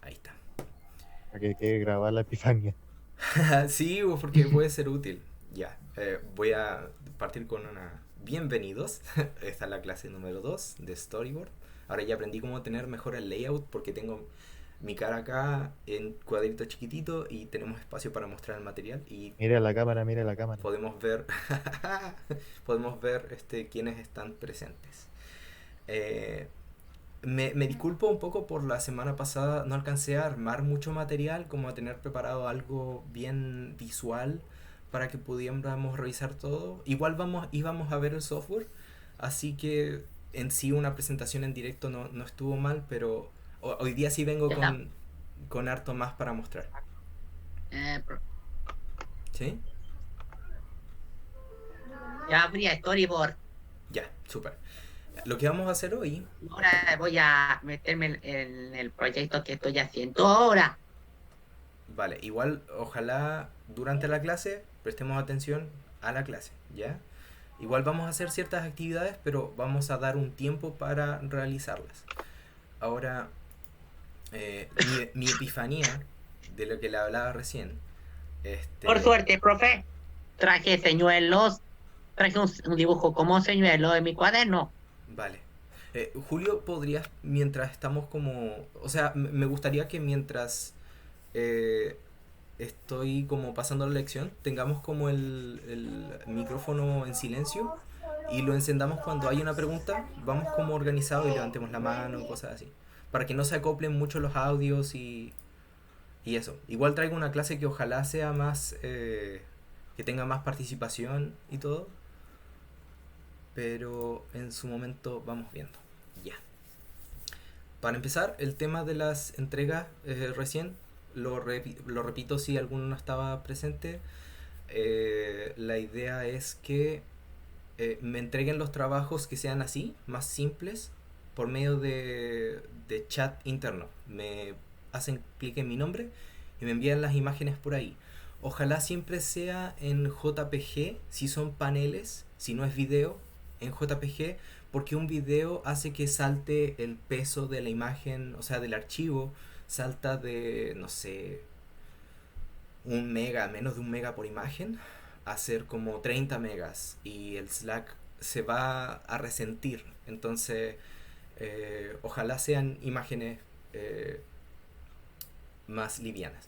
Ahí está. Para que quede grabada la epifanía. Sí, porque puede ser útil. Ya, voy a partir con una... Bienvenidos. Esta es la clase número 2 de Storyboard. Ahora ya aprendí cómo tener mejor el layout porque tengo mi cara acá en cuadrito chiquitito y tenemos espacio para mostrar el material y Mira la cámara, mira la cámara. podemos ver podemos ver quiénes están presentes. Eh, me disculpo un poco por la semana pasada, no alcancé a armar mucho material, como a tener preparado algo bien visual para que pudiéramos revisar todo. Igual íbamos a ver el software, así que en sí una presentación en directo no estuvo mal, pero hoy día sí vengo Ya está. con harto más para mostrar. Pro- ¿Sí? ya abrí Storyboard. Ya, súper. Lo que vamos a hacer hoy, Ahora voy a meterme en el proyecto que estoy haciendo ahora. vale, igual ojalá durante la clase prestemos atención a la clase, ¿ya? Igual vamos a hacer ciertas actividades, pero vamos a dar un tiempo para realizarlas. Ahora, mi epifanía, de lo que le hablaba recién, Por este, suerte, profe, traje señuelos, traje un dibujo como señuelo en mi cuaderno. vale. Julio, ¿podrías, mientras estamos como... O sea, me gustaría que mientras eh, estoy como pasando la lección, tengamos como el micrófono en silencio y lo encendamos cuando hay una pregunta, vamos como organizados y levantemos la mano, cosas así. Para que no se acoplen mucho los audios y eso. Igual traigo una clase que ojalá sea más, que tenga más participación y todo, pero en su momento vamos viendo. Ya. Para empezar, el tema de las entregas recién, lo repito si alguno no estaba presente. La idea es que me entreguen los trabajos que sean así, más simples, por medio de chat interno. Me hacen clic en mi nombre y me envían las imágenes por ahí. Ojalá siempre sea en JPG, si son paneles, si no es video, en JPG, porque un video hace que salte el peso de la imagen, o sea, del archivo, salta de, no sé, un mega, menos de un mega por imagen, a ser como 30 megas y el Slack se va a resentir. Entonces, ojalá sean imágenes más livianas.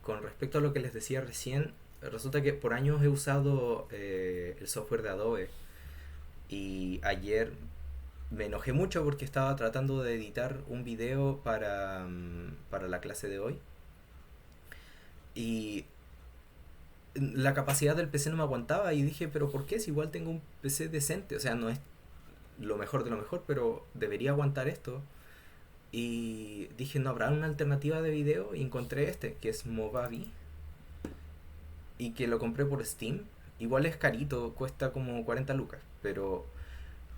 Con respecto a lo que les decía recién, resulta que por años he usado el software de Adobe y ayer me enojé mucho porque estaba tratando de editar un video para la clase de hoy y la capacidad del PC no me aguantaba y dije, pero ¿por qué? Si igual tengo un PC decente, o sea, no es lo mejor de lo mejor, pero debería aguantar esto. Y dije, ¿no habrá una alternativa de video? Y encontré este, que es Movavi, y que lo compré por Steam. Igual es carito, cuesta como 40 lucas, pero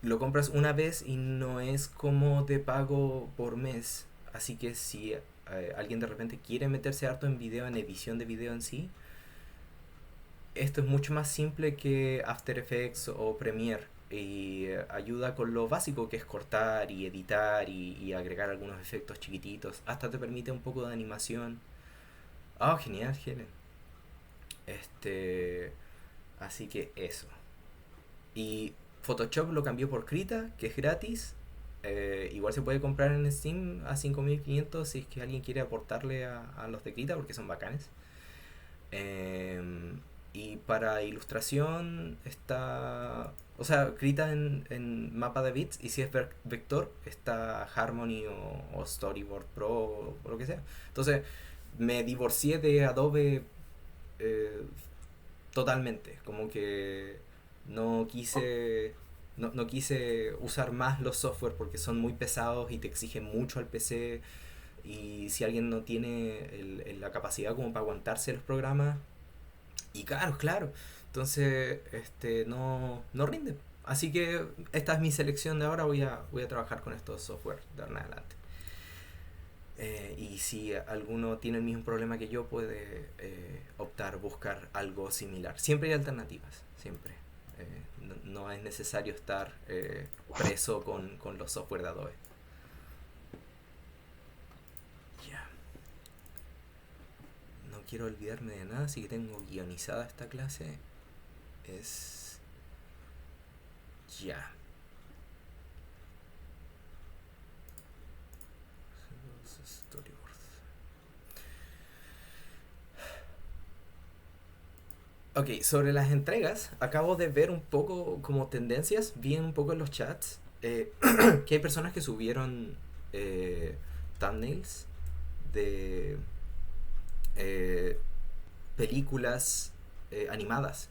lo compras una vez y no es como de pago por mes. Así que si alguien de repente quiere meterse harto en video, en edición de video en sí, esto es mucho más simple que After Effects o Premiere y ayuda con lo básico que es cortar y editar y agregar algunos efectos chiquititos. Hasta te permite un poco de animación. Ah, oh, genial, genial. Este, así que eso. Y Photoshop lo cambió por Krita, que es gratis. Igual se puede comprar en Steam a 5.500 si es que alguien quiere aportarle a los de Krita porque son bacanes. Eh, y para ilustración está. O sea, Krita en mapa de bits. Y si es vector, está Harmony o Storyboard Pro o lo que sea. Entonces, me divorcié de Adobe totalmente. Como que no quise. No quise usar más los software porque son muy pesados y te exigen mucho al PC. Y si alguien no tiene la capacidad como para aguantarse los programas, y claro, claro. Entonces, no rinde. Así que esta es mi selección de ahora. Voy a trabajar con estos software de ahora en adelante. Y si alguno tiene el mismo problema que yo, puede optar, buscar algo similar. Siempre hay alternativas, siempre. No es necesario estar preso con los software de Adobe. quiero olvidarme de nada, así que tengo guionizada esta clase. Es... ya. Storyboard. Ok, sobre las entregas, acabo de ver un poco como tendencias, vi un poco en los chats, que hay personas que subieron thumbnails de eh, películas animadas.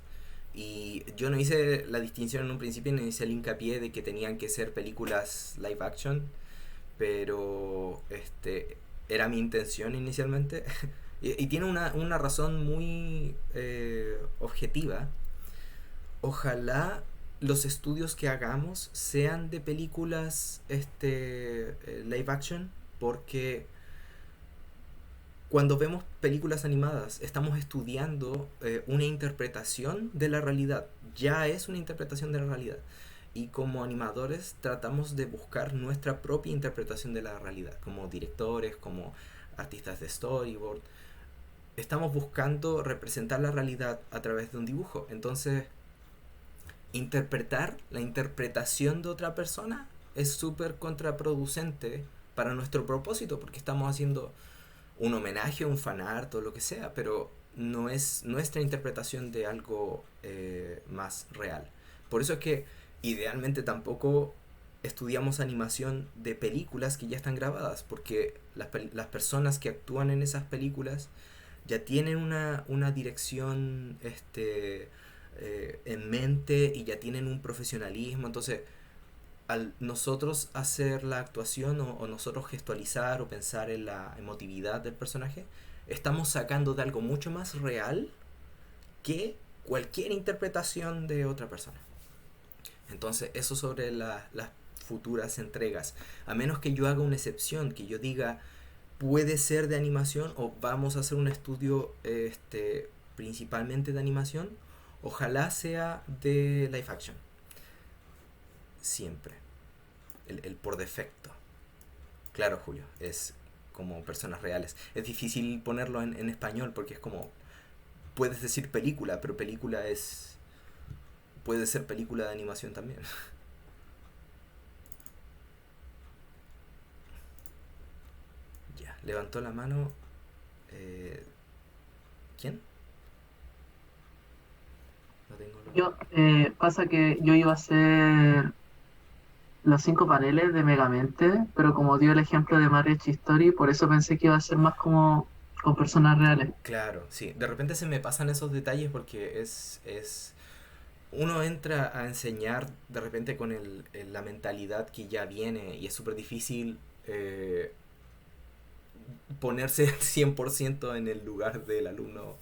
Y yo no hice la distinción en un principio, no hice el hincapié de que tenían que ser películas live action, pero era mi intención inicialmente. Y tiene una razón muy objetiva. Ojalá los estudios que hagamos sean de películas live action, porque cuando vemos películas animadas estamos estudiando una interpretación de la realidad. Ya es una interpretación de la realidad. Y como animadores tratamos de buscar nuestra propia interpretación de la realidad. Como directores, como artistas de storyboard. Estamos buscando representar la realidad a través de un dibujo. Entonces, interpretar la interpretación de otra persona es súper contraproducente para nuestro propósito, porque estamos haciendo un homenaje, un fanart o lo que sea, pero no es nuestra interpretación de algo más real. Por eso es que idealmente tampoco estudiamos animación de películas que ya están grabadas, porque las personas que actúan en esas películas ya tienen una dirección en mente y ya tienen un profesionalismo. Entonces, al nosotros hacer la actuación o nosotros gestualizar o pensar en la emotividad del personaje, estamos sacando de algo mucho más real que cualquier interpretación de otra persona. Entonces, eso sobre las futuras entregas. A menos que yo haga una excepción, que yo diga, puede ser de animación o vamos a hacer un estudio principalmente de animación, ojalá sea de live action. Siempre. El por defecto. Claro, Julio, es como personas reales. Es difícil ponerlo en español porque es como, puedes decir película, pero película es... puede ser película de animación también. Ya, levantó la mano. ¿Quién? No tengo Yo, pasa que yo iba a hacer los 5 paneles de Megamente, pero como dio el ejemplo de Marriage Story, por eso pensé que iba a ser más como con personas reales. Claro, sí. De repente se me pasan esos detalles porque uno entra a enseñar de repente con la mentalidad que ya viene y es súper difícil ponerse 100% en el lugar del alumno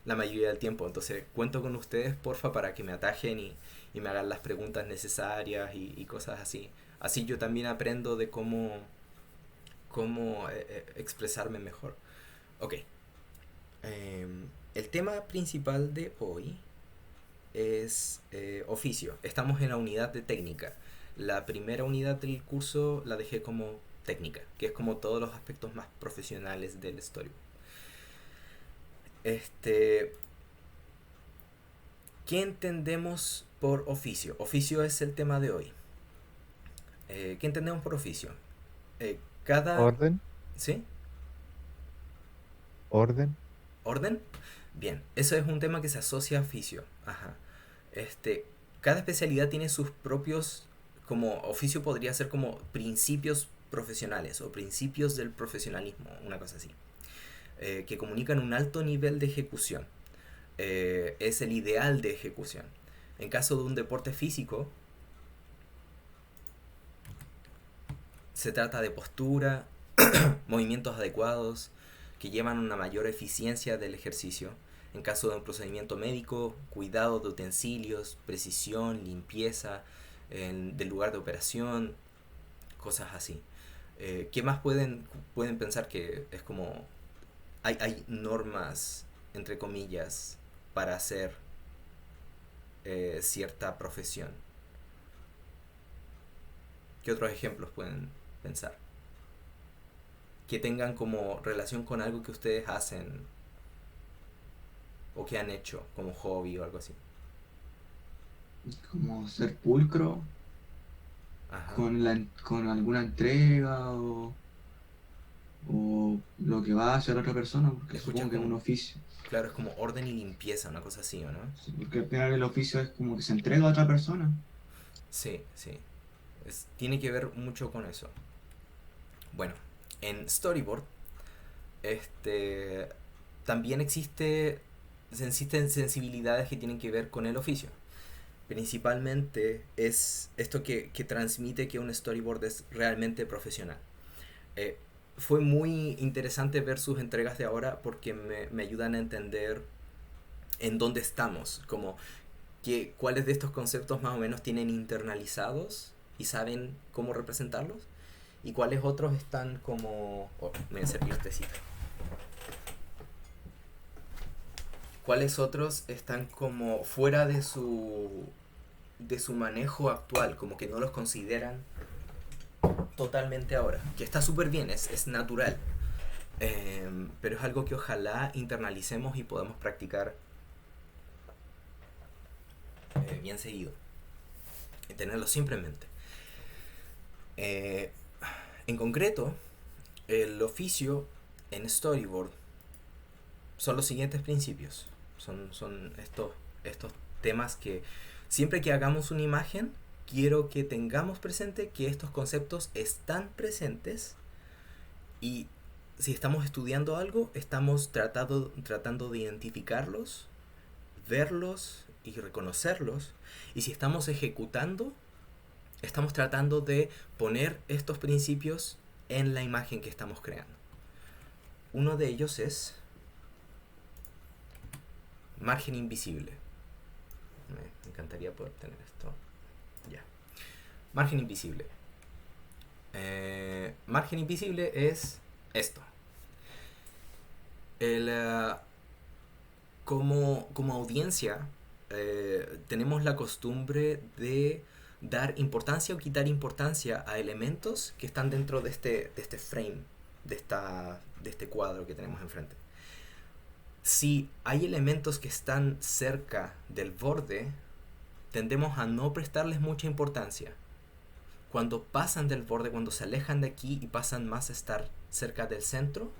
la mayoría del tiempo. Entonces cuento con ustedes, porfa, para que me atajen y me hagan las preguntas necesarias y cosas así. Así yo también aprendo de cómo expresarme mejor. Ok. El tema principal de hoy es oficio. Estamos en la unidad de técnica. La primera unidad del curso la dejé como técnica, que es como todos los aspectos más profesionales del storyboard. ¿Qué entendemos por oficio? Oficio es el tema de hoy. ¿Qué entendemos por oficio? Cada... Orden, ¿Sí? orden. ¿Orden? Bien, eso es un tema que se asocia a oficio. Ajá. Cada especialidad tiene sus propios, como oficio podría ser como principios profesionales o principios del profesionalismo, una cosa así, que comunican un alto nivel de ejecución. Es el ideal de ejecución. En caso de un deporte físico, se trata de postura, movimientos adecuados que llevan una mayor eficiencia del ejercicio. En caso de un procedimiento médico, cuidado de utensilios, precisión, limpieza del lugar de operación, cosas así. ¿Qué más pueden pensar que es como... Hay normas, entre comillas, para hacer cierta profesión? ¿Qué otros ejemplos pueden pensar? Que tengan como relación con algo que ustedes hacen o que han hecho como hobby o algo así. Como ser pulcro Ajá. con alguna entrega o lo que va a hacer otra persona, porque Escuchas supongo que es un como, oficio. claro, es como orden y limpieza, una cosa así, ¿o no? Sí, porque al final el oficio es como que se entrega a otra persona. Sí, sí. Tiene que ver mucho con eso. Bueno, en Storyboard, este, también existen sensibilidades que tienen que ver con el oficio. Principalmente es esto que transmite que un storyboard es realmente profesional. Eh, Fue muy interesante ver sus entregas de ahora porque me ayudan a entender en dónde estamos, como cuáles de estos conceptos más o menos tienen internalizados y saben cómo representarlos y cuáles otros están como... Oh, me voy a servir tecito. Cuáles otros están como fuera de su manejo actual, como que no los consideran totalmente ahora, que está súper bien, es natural, pero es algo que ojalá internalicemos y podamos practicar bien seguido y tenerlo siempre en mente. En concreto, el oficio en storyboard son los siguientes principios, son estos temas que siempre que hagamos una imagen quiero que tengamos presente que estos conceptos están presentes y si estamos estudiando algo estamos tratando de identificarlos, verlos y reconocerlos, y si estamos ejecutando estamos tratando de poner estos principios en la imagen que estamos creando. Uno de ellos es margen invisible. Me encantaría poder tener esto. Ya. Margen invisible. Margen invisible es esto. Como audiencia, tenemos la costumbre de dar importancia o quitar importancia a elementos que están dentro de este frame, de este cuadro que tenemos enfrente. Si hay elementos que están cerca del borde, tendemos a no prestarles mucha importancia. Cuando pasan del borde, cuando se alejan de aquí y pasan más a estar cerca del centro,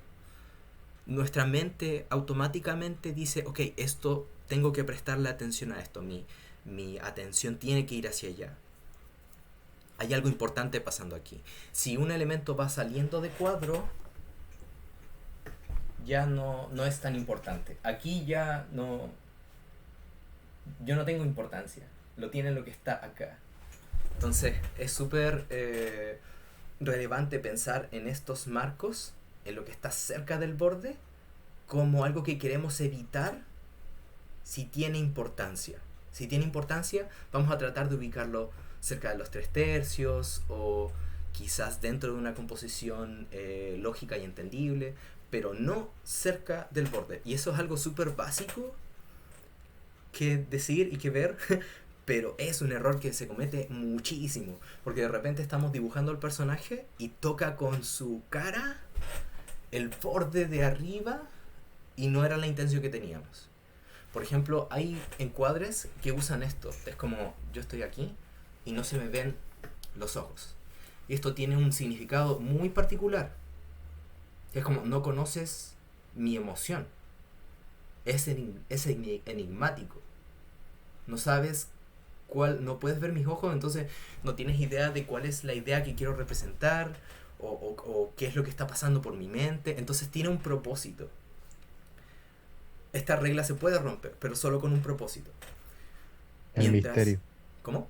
nuestra mente automáticamente dice, ok, esto tengo que prestarle atención a esto, mi atención tiene que ir hacia allá. Hay algo importante pasando aquí. Si un elemento va saliendo de cuadro, ya no es tan importante. Aquí ya no... Yo no tengo importancia. Lo tiene lo que está acá. Entonces es súper relevante pensar en estos marcos, en lo que está cerca del borde, como algo que queremos evitar si tiene importancia. Si tiene importancia, vamos a tratar de ubicarlo cerca de los 3/3 o quizás dentro de una composición lógica y entendible, pero no cerca del borde. Y eso es algo súper básico que decir y que ver, pero es un error que se comete muchísimo, porque de repente estamos dibujando al personaje y toca con su cara el borde de arriba y no era la intención que teníamos. Por ejemplo, hay encuadres que usan esto. Es como yo estoy aquí y no se me ven los ojos. Y esto tiene un significado muy particular. Es como no conoces mi emoción. Es enigmático. No sabes no puedes ver mis ojos, entonces no tienes idea de cuál es la idea que quiero representar o qué es lo que está pasando por mi mente. Entonces tiene un propósito. Esta regla se puede romper, pero solo con un propósito. El misterio. ¿Cómo?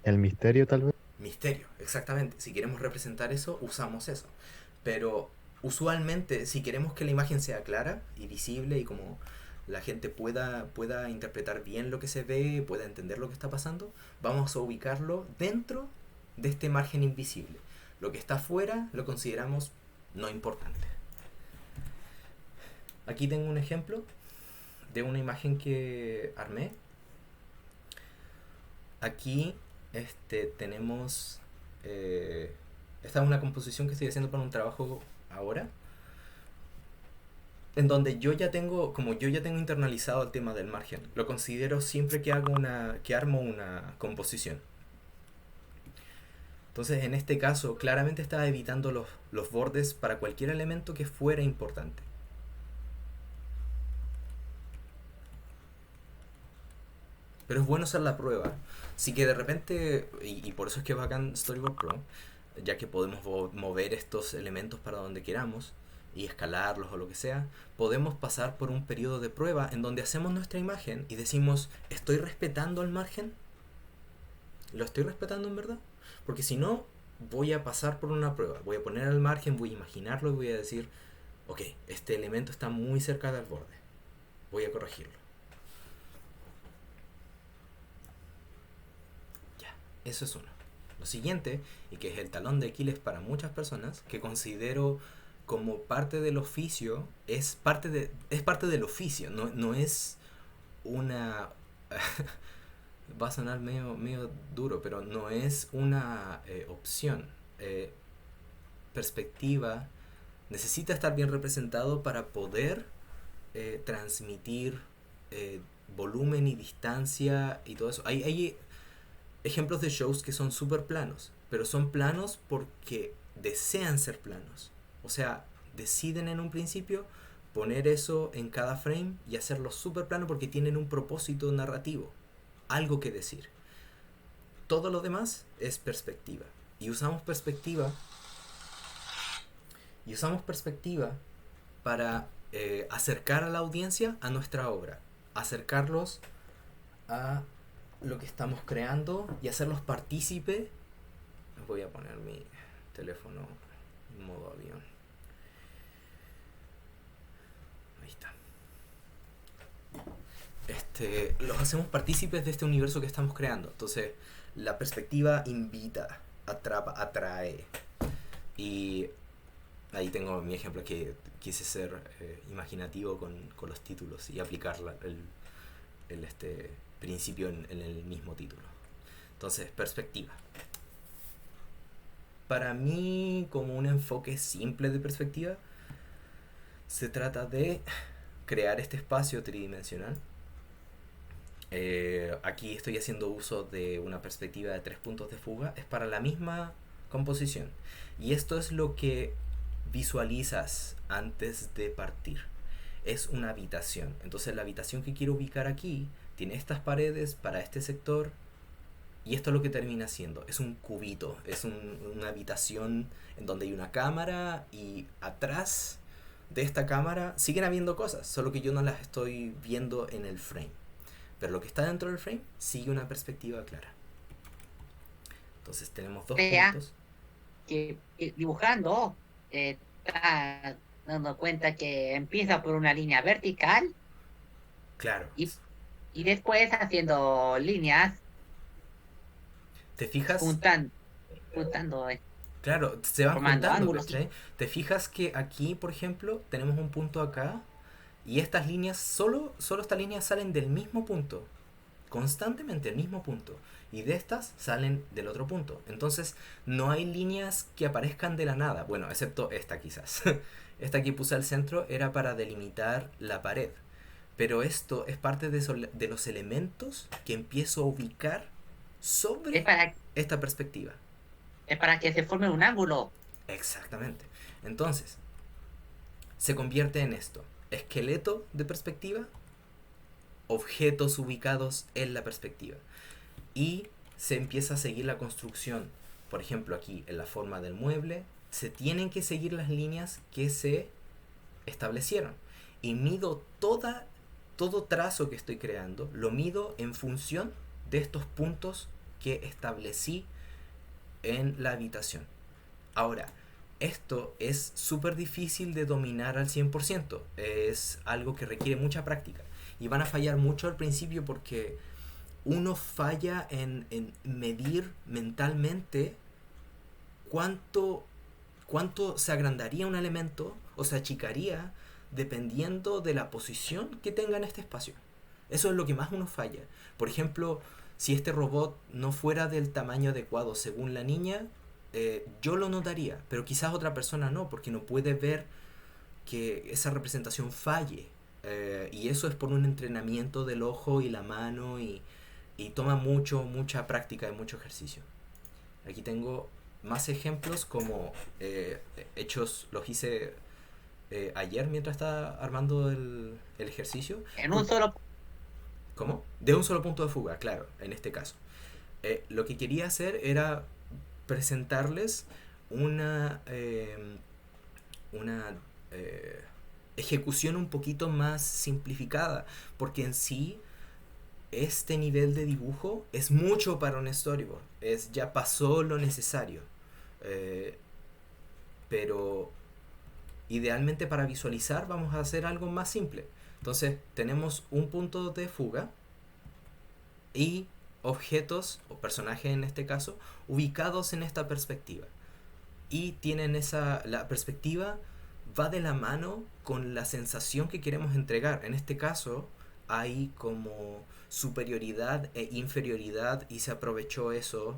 El misterio, tal vez. Misterio, exactamente. Si queremos representar eso, usamos eso. Pero usualmente, si queremos que la imagen sea clara y visible y como la gente pueda interpretar bien lo que se ve, pueda entender lo que está pasando, vamos a ubicarlo dentro de este margen invisible. Lo que está afuera lo consideramos no importante. Aquí tengo un ejemplo de una imagen que armé. Aquí tenemos... esta es una composición que estoy haciendo para un trabajo ahora. en donde yo ya tengo, como yo ya tengo internalizado el tema del margen, lo considero siempre que armo una composición. Entonces, en este caso, claramente estaba evitando los bordes para cualquier elemento que fuera importante. Pero es bueno hacer la prueba. Así que de repente, y por eso es que es bacán Storyboard Pro, ya que podemos mover estos elementos para donde queramos y escalarlos o lo que sea, podemos pasar por un periodo de prueba en donde hacemos nuestra imagen y decimos, ¿estoy respetando el margen? ¿Lo estoy respetando en verdad? Porque si no, voy a pasar por una prueba. Voy a poner el margen, voy a imaginarlo y voy a decir, ok, este elemento está muy cerca del borde. Voy a corregirlo. Ya, eso es uno. Lo siguiente, y que es el talón de Aquiles para muchas personas, que considero como parte del oficio, es parte del oficio, no es una... va a sonar medio duro, pero no es una opción. Perspectiva necesita estar bien representado para poder transmitir volumen y distancia y todo eso. Hay ejemplos de shows que son súper planos, pero son planos porque desean ser planos. O sea, deciden en un principio poner eso en cada frame y hacerlo súper plano porque tienen un propósito narrativo, algo que decir. Todo lo demás es perspectiva. Y usamos perspectiva para acercar a la audiencia a nuestra obra, acercarlos a lo que estamos creando y hacerlos partícipe. Voy a poner mi teléfono en modo avión. Ahí está. Los hacemos partícipes de este universo que estamos creando. Entonces, la perspectiva invita, atrapa, atrae. Y ahí tengo mi ejemplo que quise ser imaginativo con los títulos y aplicar el principio en el mismo título. Entonces, perspectiva. Para mí, como un enfoque simple de perspectiva, se trata de crear este espacio tridimensional. Aquí estoy haciendo uso de una perspectiva de 3 puntos de fuga. Es para la misma composición. Y esto es lo que visualizas antes de partir. Es una habitación. Entonces la habitación que quiero ubicar aquí tiene estas paredes para este sector. Y esto es lo que termina siendo. Es un cubito. Es una habitación en donde hay una cámara. Y atrás de esta cámara siguen habiendo cosas. Solo que yo no las estoy viendo en el frame. Pero lo que está dentro del frame sigue una perspectiva clara. Entonces tenemos dos puntos. Que dibujando está dando cuenta que empieza por una línea vertical. Claro. Y después haciendo líneas. ¿Te fijas? Juntando. Claro, se van formando juntando, ángulos. ¿cachai? ¿Te fijas que aquí, por ejemplo, tenemos un punto acá? Y estas líneas, solo estas líneas salen del mismo punto. Constantemente el mismo punto. Y de estas salen del otro punto. Entonces, no hay líneas que aparezcan de la nada. Bueno, excepto esta quizás. Esta que puse al centro era para delimitar la pared. Pero esto es parte de los elementos que empiezo a ubicar sobre esta perspectiva. Es para que se forme un ángulo. Exactamente. Entonces, se convierte en esto. Esqueleto de perspectiva, objetos ubicados en la perspectiva. Y se empieza a seguir la construcción. Por ejemplo, aquí en la forma del mueble, se tienen que seguir las líneas que se establecieron. Y mido todo trazo que estoy creando, lo mido en función de estos puntos que establecí en la habitación. Ahora, esto es súper difícil de dominar al 100%. Es algo que requiere mucha práctica. Y van a fallar mucho al principio porque uno falla en medir mentalmente cuánto se agrandaría un elemento o se achicaría dependiendo de la posición que tenga en este espacio. Eso es lo que más uno falla. Por ejemplo, si este robot no fuera del tamaño adecuado según la niña, yo lo notaría, pero quizás otra persona no, porque no puede ver que esa representación falle. Y eso es por un entrenamiento del ojo y la mano y toma mucha práctica y mucho ejercicio. Aquí tengo más ejemplos como hechos, los hice ayer mientras estaba armando el ejercicio. En un solo... ¿Cómo? De un solo punto de fuga, claro, en este caso. Lo que quería hacer era presentarles una ejecución un poquito más simplificada, porque en sí este nivel de dibujo es mucho para un storyboard, ya pasó lo necesario, pero idealmente para visualizar vamos a hacer algo más simple. Entonces tenemos un punto de fuga y objetos o personajes en este caso ubicados en esta perspectiva, y tienen la perspectiva va de la mano con la sensación que queremos entregar. En este caso hay como superioridad e inferioridad, y se aprovechó eso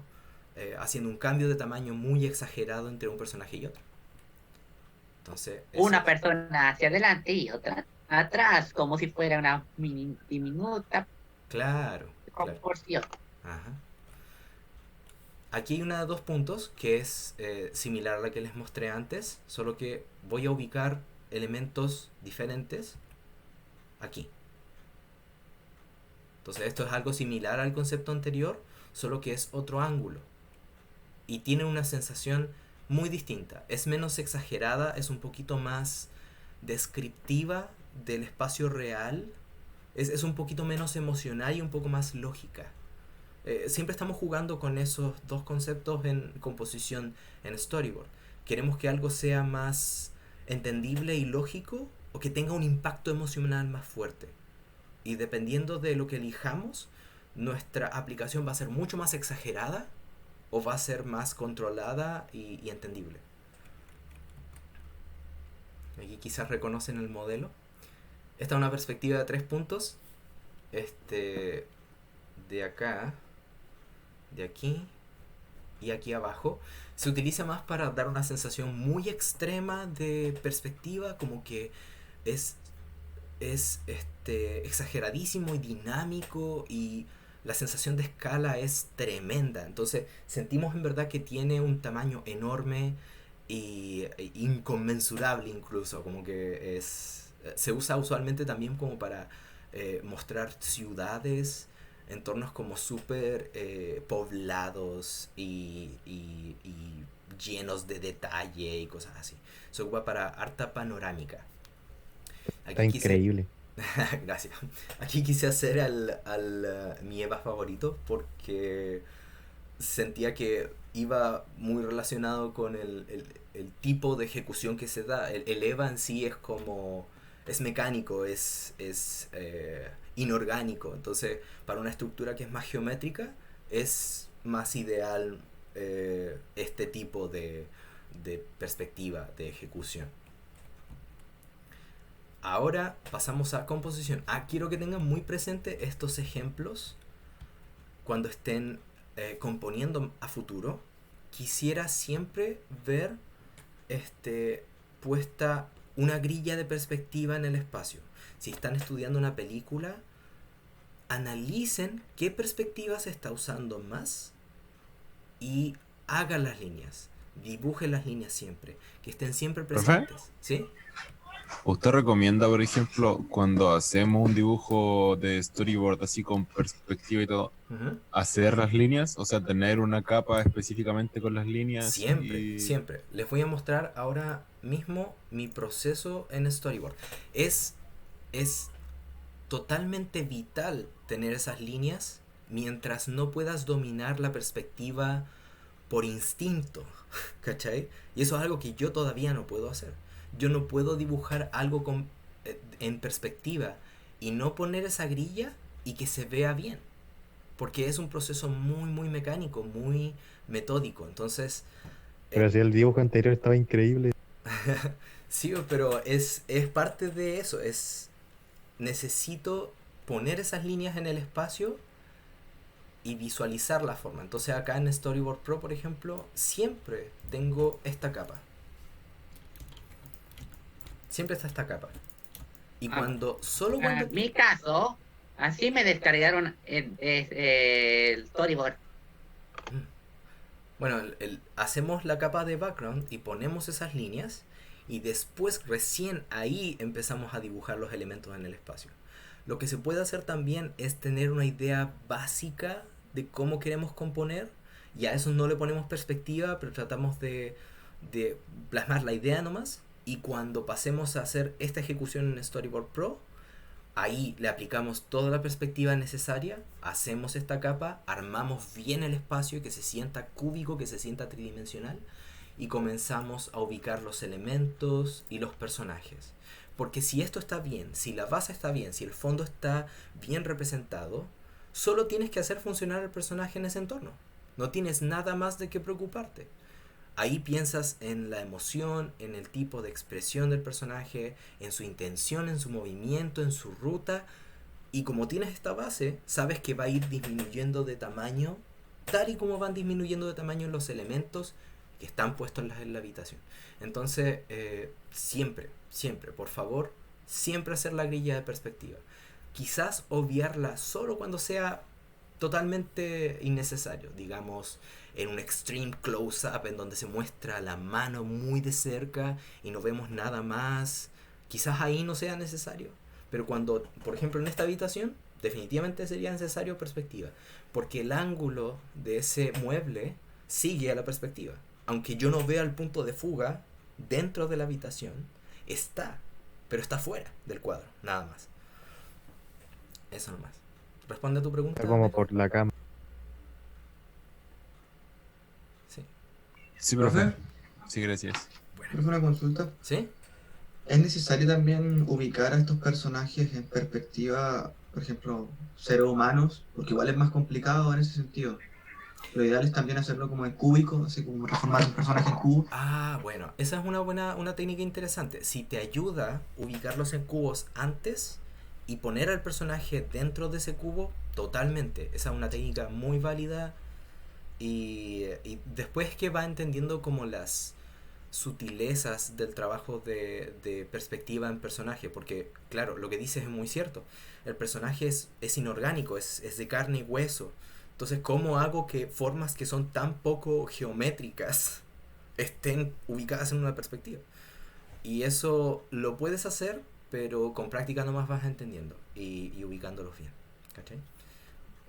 haciendo un cambio de tamaño muy exagerado entre un personaje y otro. Entonces Una persona hacia adelante y otra atrás, como si fuera una diminuta claro. proporción. Ajá. Aquí hay una de 2 puntos que es similar a la que les mostré antes, solo que voy a ubicar elementos diferentes aquí. Entonces esto es algo similar al concepto anterior, solo que es otro ángulo. Y tiene una sensación muy distinta. Es menos exagerada, es un poquito más descriptiva del espacio real. Es un poquito menos emocional y un poco más lógica. Siempre estamos jugando con esos 2 conceptos en composición en storyboard. Queremos que algo sea más entendible y lógico, o que tenga un impacto emocional más fuerte. Y dependiendo de lo que elijamos, nuestra aplicación va a ser mucho más exagerada o va a ser más controlada y entendible. Aquí quizás reconocen el modelo. Esta es una perspectiva de 3 puntos. De acá, de aquí y aquí abajo. Se utiliza más para dar una sensación muy extrema de perspectiva, como que es exageradísimo y dinámico, y la sensación de escala es tremenda. Entonces sentimos en verdad que tiene un tamaño enorme e inconmensurable, incluso como que se usa usualmente también como para mostrar ciudades, entornos como súper poblados y llenos de detalle y cosas así. Se ocupa para harta panorámica. Está increíble. Gracias. Aquí quise hacer mi EVA favorito, porque sentía que iba muy relacionado con el tipo de ejecución que se da. El EVA en sí es mecánico, es inorgánico. Entonces, para una estructura que es más geométrica, es más ideal este tipo de perspectiva de ejecución. Ahora pasamos a composición. Quiero que tengan muy presente estos ejemplos cuando estén componiendo a futuro. Quisiera siempre ver puesta una grilla de perspectiva en el espacio. Si están estudiando una película, analicen qué perspectiva se está usando más y hagan las líneas. Dibujen las líneas siempre, que estén siempre presentes. ¿Sí? ¿Usted recomienda, por ejemplo, cuando hacemos un dibujo de storyboard así con perspectiva y todo, hacer las líneas? O sea, tener una capa específicamente con las líneas. Siempre. Les voy a mostrar ahora mismo mi proceso en storyboard. Es totalmente vital tener esas líneas mientras no puedas dominar la perspectiva por instinto, ¿cachai? Y eso es algo que yo todavía no puedo hacer. Yo no puedo dibujar algo en perspectiva y no poner esa grilla y que se vea bien, porque es un proceso muy, muy mecánico, muy metódico. Entonces... Pero si el dibujo anterior estaba increíble. Sí, pero es parte de eso. Necesito poner esas líneas en el espacio y visualizar la forma. Entonces acá en Storyboard Pro, por ejemplo, siempre tengo esta capa. Siempre está esta capa. Y Ah. solo cuando... En mi caso, así me descargaron el storyboard. Bueno, hacemos la capa de background y ponemos esas líneas y después recién ahí empezamos a dibujar los elementos en el espacio. Lo que se puede hacer también es tener una idea básica de cómo queremos componer y a eso no le ponemos perspectiva, pero tratamos de plasmar la idea nomás, y cuando pasemos a hacer esta ejecución en Storyboard Pro, ahí le aplicamos toda la perspectiva necesaria, hacemos esta capa, armamos bien el espacio, que se sienta cúbico, que se sienta tridimensional, y comenzamos a ubicar los elementos y los personajes. Porque si esto está bien, si la base está bien, si el fondo está bien representado, solo tienes que hacer funcionar el personaje en ese entorno. No tienes nada más de qué preocuparte. Ahí piensas en la emoción, en el tipo de expresión del personaje, en su intención, en su movimiento, en su ruta. Y como tienes esta base, sabes que va a ir disminuyendo de tamaño, tal y como van disminuyendo de tamaño los elementos que están puestos en la habitación. Entonces, siempre, por favor, siempre hacer la grilla de perspectiva. Quizás obviarla solo cuando sea totalmente innecesario, digamos en un extreme close-up en donde se muestra la mano muy de cerca y no vemos nada más, quizás ahí no sea necesario, pero cuando, por ejemplo, en esta habitación definitivamente sería necesario perspectiva, porque el ángulo de ese mueble sigue a la perspectiva, aunque yo no vea el punto de fuga dentro de la habitación, está, pero está fuera del cuadro, nada más. Eso nomás. Responde a tu pregunta. Está como por la cama. Sí. Sí, ¿Profe? profe. Sí, gracias. Profe, una consulta. ¿Sí? ¿Es necesario también ubicar a estos personajes en perspectiva, por ejemplo, seres humanos? Porque igual es más complicado en ese sentido. Lo ideal es también hacerlo como en cúbico, así como transformar un personaje en cubo. Ah, bueno, esa es una técnica interesante. Si te ayuda ubicarlos en cubos antes y poner al personaje dentro de ese cubo, totalmente. Esa es una técnica muy válida. Y después que va entendiendo como las sutilezas del trabajo de perspectiva en personaje, porque claro, lo que dices es muy cierto. El personaje es inorgánico, es de carne y hueso. Entonces, ¿cómo hago que formas que son tan poco geométricas estén ubicadas en una perspectiva? Y eso lo puedes hacer, pero con práctica nomás vas entendiendo y ubicándolos bien. ¿Cachai?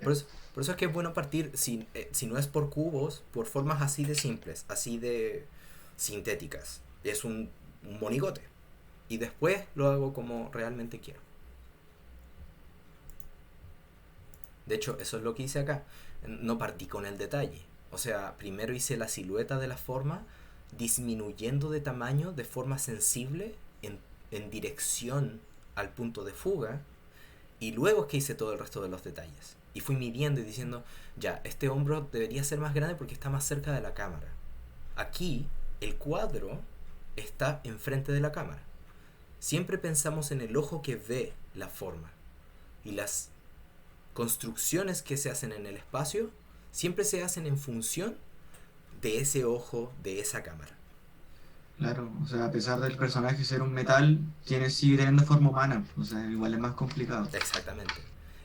Por eso es que es bueno partir, si no es por cubos, por formas así de simples, así de sintéticas. Es un monigote. Y después lo hago como realmente quiero. De hecho, eso es lo que hice acá. No partí con el detalle. O sea, primero hice la silueta de la forma, disminuyendo de tamaño de forma sensible en dirección al punto de fuga. Y luego es que hice todo el resto de los detalles. Y fui midiendo y diciendo, ya, este hombro debería ser más grande porque está más cerca de la cámara. Aquí, el cuadro está enfrente de la cámara. Siempre pensamos en el ojo que ve la forma. Y las construcciones que se hacen en el espacio siempre se hacen en función de ese ojo, de esa cámara. Claro, o sea, a pesar del personaje ser un metal, sigue teniendo forma humana. O sea, igual es más complicado. Exactamente.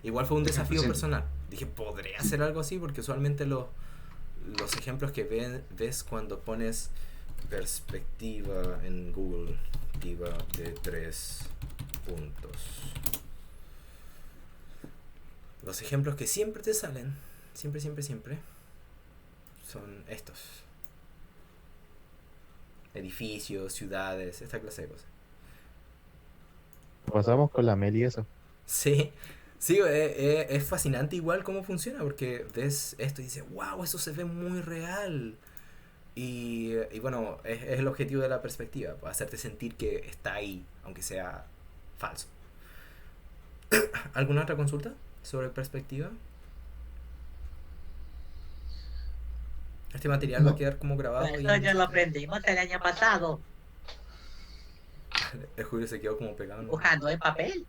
Igual fue un desafío personal. Dije, ¿podré hacer algo así? Porque usualmente los ejemplos que ves cuando pones perspectiva en Google, perspectiva de 3 puntos. Los ejemplos que siempre te salen, siempre, son estos. Edificios, ciudades, esta clase de cosas. Pasamos con la Meli eso. Sí, es fascinante igual cómo funciona, porque ves esto y dices, wow, eso se ve muy real. Y bueno, es el objetivo de la perspectiva, hacerte sentir que está ahí, aunque sea falso. ¿Alguna otra consulta sobre perspectiva? Este material va a quedar como grabado. Eso ya lo aprendimos el año pasado, El Julio se quedó como pegado. dibujando en papel.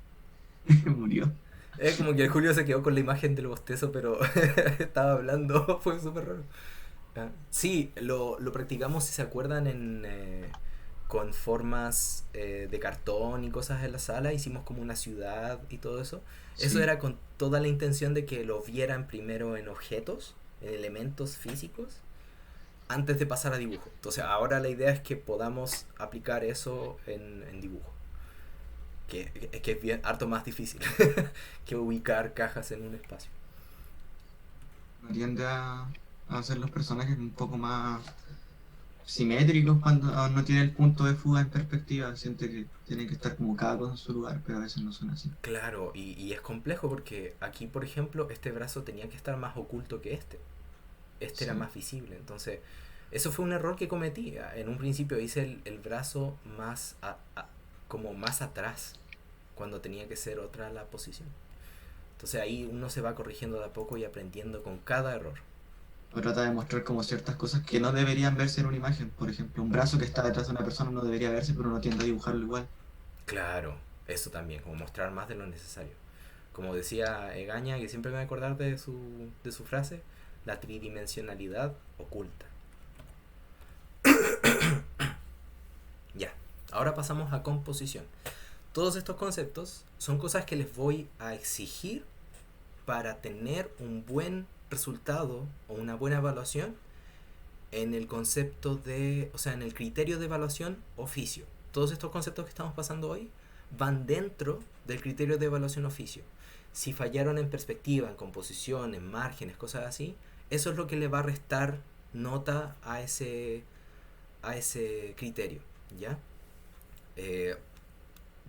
Murió. Es como que el Julio se quedó con la imagen del bostezo, pero estaba hablando, fue súper raro. Sí, lo practicamos, si se acuerdan, con formas de cartón y cosas en la sala, hicimos como una ciudad y todo eso. Eso Sí. era con toda la intención de que lo vieran primero en objetos, en elementos físicos, antes de pasar a dibujo. Entonces ahora la idea es que podamos aplicar eso en dibujo. Que es bien harto más difícil que ubicar cajas en un espacio. Tiende a hacer los personajes un poco más simétricos cuando no tiene el punto de fuga en perspectiva. Siente que tienen que estar como cada cosa en su lugar, pero a veces no son así. Claro, y es complejo porque aquí, por ejemplo, este brazo tenía que estar más oculto que este. Este era Sí. más visible. Entonces, eso fue un error que cometí. En un principio hice el brazo más como más atrás, cuando tenía que ser otra la posición. Entonces ahí uno se va corrigiendo de a poco y aprendiendo con cada error. O trata de mostrar como ciertas cosas que no deberían verse en una imagen. Por ejemplo, un brazo que está detrás de una persona no debería verse, pero uno tiende a dibujarlo igual. Claro, eso también, como mostrar más de lo necesario. Como decía Egaña, que siempre me voy a acordar de su frase, la tridimensionalidad oculta. Ya, ahora pasamos a composición. Todos estos conceptos son cosas que les voy a exigir para tener un buen resultado o una buena evaluación en el concepto de, o sea, en el criterio de evaluación oficio. Todos estos conceptos que estamos pasando hoy van dentro del criterio de evaluación oficio. Si fallaron en perspectiva, en composición, en márgenes, cosas así, eso es lo que le va a restar nota a ese criterio, ¿ya?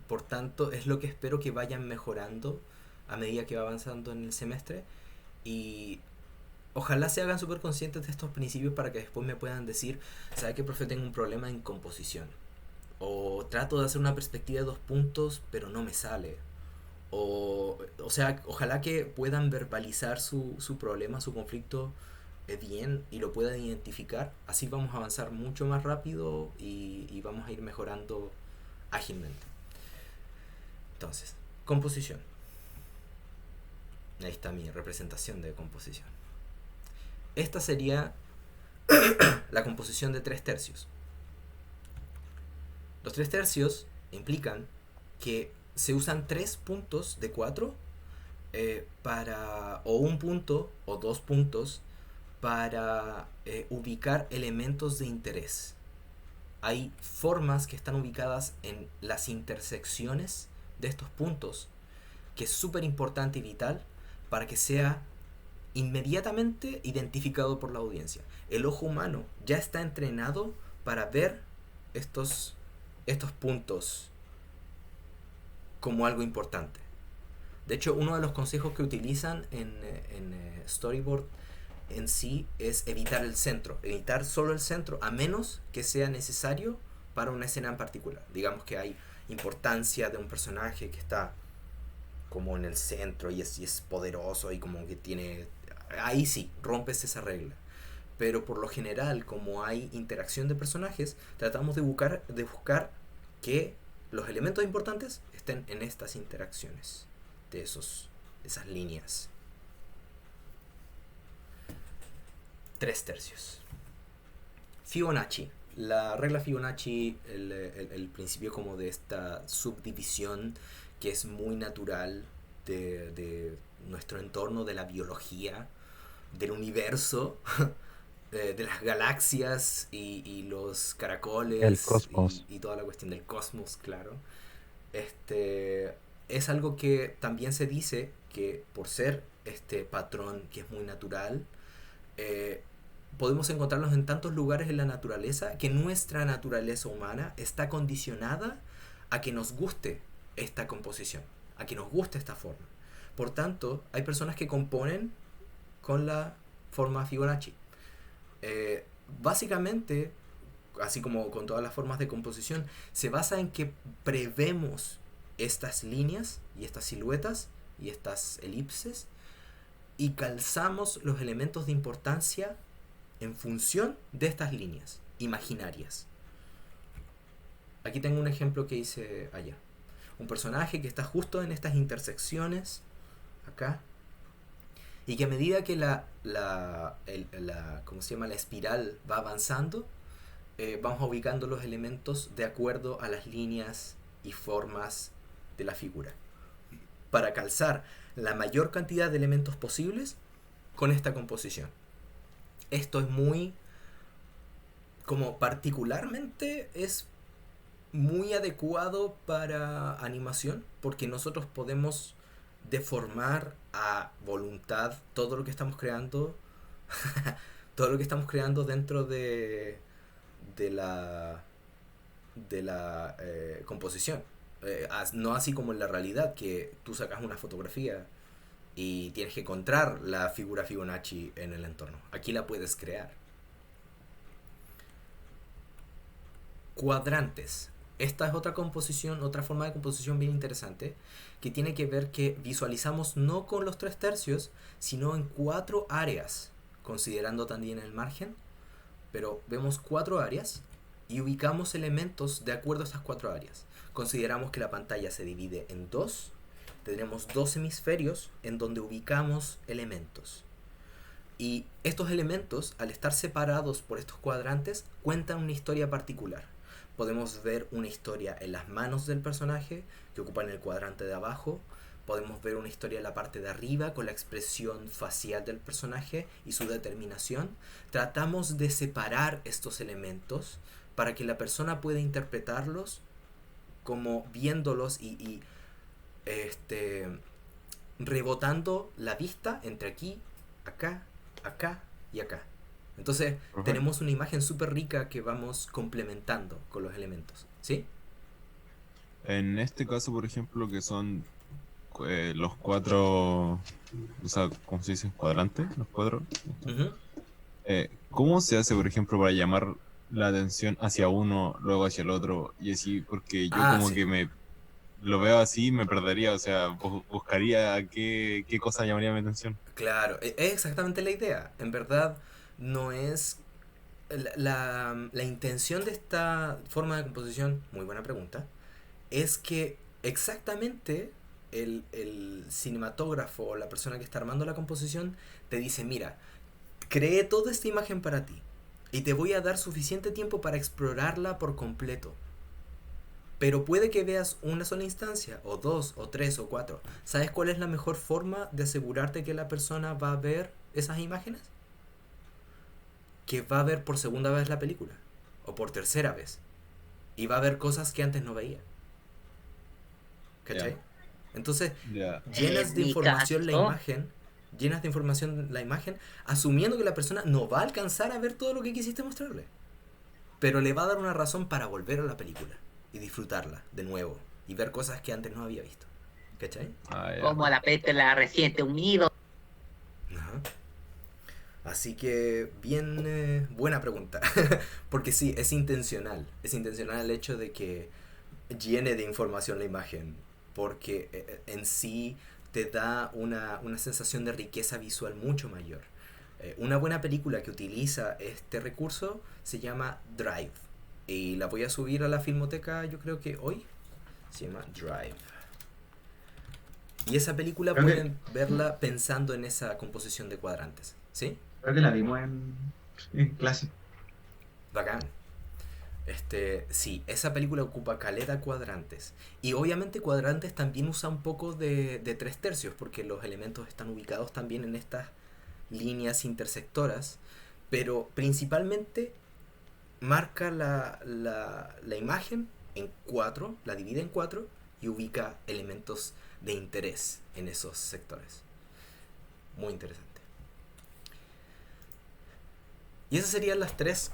Por tanto, es lo que espero que vayan mejorando a medida que va avanzando en el semestre, y ojalá se hagan súper conscientes de estos principios para que después me puedan decir, ¿sabe qué, profe? Tengo un problema en composición. O trato de hacer una perspectiva de 2 puntos, pero no me sale. O sea, ojalá que puedan verbalizar su problema, su conflicto bien, y lo puedan identificar. Así vamos a avanzar mucho más rápido y vamos a ir mejorando ágilmente. Entonces, composición. Ahí está mi representación de composición. Esta sería la composición de 3/3. Los 3/3 implican que se usan 3 puntos de 4 o un punto o 2 puntos para ubicar elementos de interés. Hay formas que están ubicadas en las intersecciones de estos puntos, que es súper importante y vital para que sea inmediatamente identificado por la audiencia. El ojo humano ya está entrenado para ver estos puntos como algo importante. De hecho, uno de los consejos que utilizan en Storyboard en sí es evitar el centro, evitar solo el centro, a menos que sea necesario para una escena en particular. Digamos que hay importancia de un personaje que está como en el centro y es poderoso y como que tiene... Ahí sí, rompes esa regla. Pero por lo general, como hay interacción de personajes, tratamos de buscar que los elementos importantes estén en estas interacciones de esas líneas. 3/3. Fibonacci. La regla Fibonacci, el principio como de esta subdivisión que es muy natural de nuestro entorno, de la biología, del universo, de las galaxias y los caracoles, El cosmos. y toda la cuestión del cosmos, claro. Es algo que también se dice que por ser este patrón que es muy natural, podemos encontrarlos en tantos lugares en la naturaleza que nuestra naturaleza humana está condicionada a que nos guste esta composición, a que nos guste esta forma. Por tanto, hay personas que componen con la forma Fibonacci. Básicamente, así como con todas las formas de composición, se basa en que prevemos estas líneas y estas siluetas y estas elipses y calzamos los elementos de importancia en función de estas líneas imaginarias. Aquí tengo un ejemplo que hice allá. Un personaje que está justo en estas intersecciones, acá, y que a medida que ¿cómo se llama? La espiral va avanzando, vamos ubicando los elementos de acuerdo a las líneas y formas de la figura, para calzar la mayor cantidad de elementos posibles con esta composición. Esto es muy, como particularmente es muy adecuado para animación, porque nosotros podemos deformar a voluntad todo lo que estamos creando todo lo que estamos creando dentro de la composición. No así como en la realidad, que tú sacas una fotografía y tienes que encontrar la figura Fibonacci en el entorno. Aquí la puedes crear. Cuadrantes. Esta es otra composición, otra forma de composición bien interesante, que tiene que ver que visualizamos no con los 3/3, sino en 4 áreas, considerando también el margen, pero vemos 4 áreas y ubicamos elementos de acuerdo a estas 4 áreas. Consideramos que la pantalla se divide en 2, tenemos 2 hemisferios en donde ubicamos elementos. Y estos elementos, al estar separados por estos cuadrantes, cuentan una historia particular. Podemos ver una historia en las manos del personaje, que ocupan el cuadrante de abajo. Podemos ver una historia en la parte de arriba, con la expresión facial del personaje y su determinación. Tratamos de separar estos elementos para que la persona pueda interpretarlos como viéndolos y rebotando la vista entre aquí, acá, acá y acá. Entonces tenemos una imagen súper rica que vamos complementando con los elementos, ¿sí? En este caso, por ejemplo, que son los 4, o sea, ¿cómo se dice? ¿Cuadrantes? Los 4. Uh-huh. ¿Cómo se hace, por ejemplo, para llamar la atención hacia uno, luego hacia el otro? Y así, porque yo como sí. que me lo veo así, me perdería, o sea, buscaría qué cosa llamaría mi atención. Claro, es exactamente la idea. En verdad, no es la intención de esta forma de composición, muy buena pregunta, es que exactamente el cinematógrafo o la persona que está armando la composición te dice, mira, creé toda esta imagen para ti y te voy a dar suficiente tiempo para explorarla por completo. Pero puede que veas una sola instancia, o 2, o 3, o 4. ¿Sabes cuál es la mejor forma de asegurarte que la persona va a ver esas imágenes? Que va a ver por segunda vez la película, o por tercera vez. Y va a ver cosas que antes no veía. ¿Cachai? Yeah. Entonces, Yeah. llenas de información la imagen, asumiendo que la persona no va a alcanzar a ver todo lo que quisiste mostrarle. Pero le va a dar una razón para volver a la película y disfrutarla de nuevo y ver cosas que antes no había visto. ¿Cachai? Como la película reciente Unido. Ajá. Así que bien buena pregunta. Porque sí, es intencional. Es intencional el hecho de que llene de información la imagen. Porque en sí te da una sensación de riqueza visual mucho mayor. Una buena película que utiliza este recurso se llama Drive. Y la voy a subir a la Filmoteca, yo creo que hoy. Se llama Drive. Y esa película pueden verla pensando en esa composición de cuadrantes. ¿Sí? Creo que la vimos en clase. Bacán. Sí, esa película ocupa caleta cuadrantes. Y obviamente cuadrantes también usa un poco de 3/3, porque los elementos están ubicados también en estas líneas intersectoras. Pero principalmente marca la imagen en 4, la divide en 4 y ubica elementos de interés en esos sectores. Muy interesante. Y esas serían las tres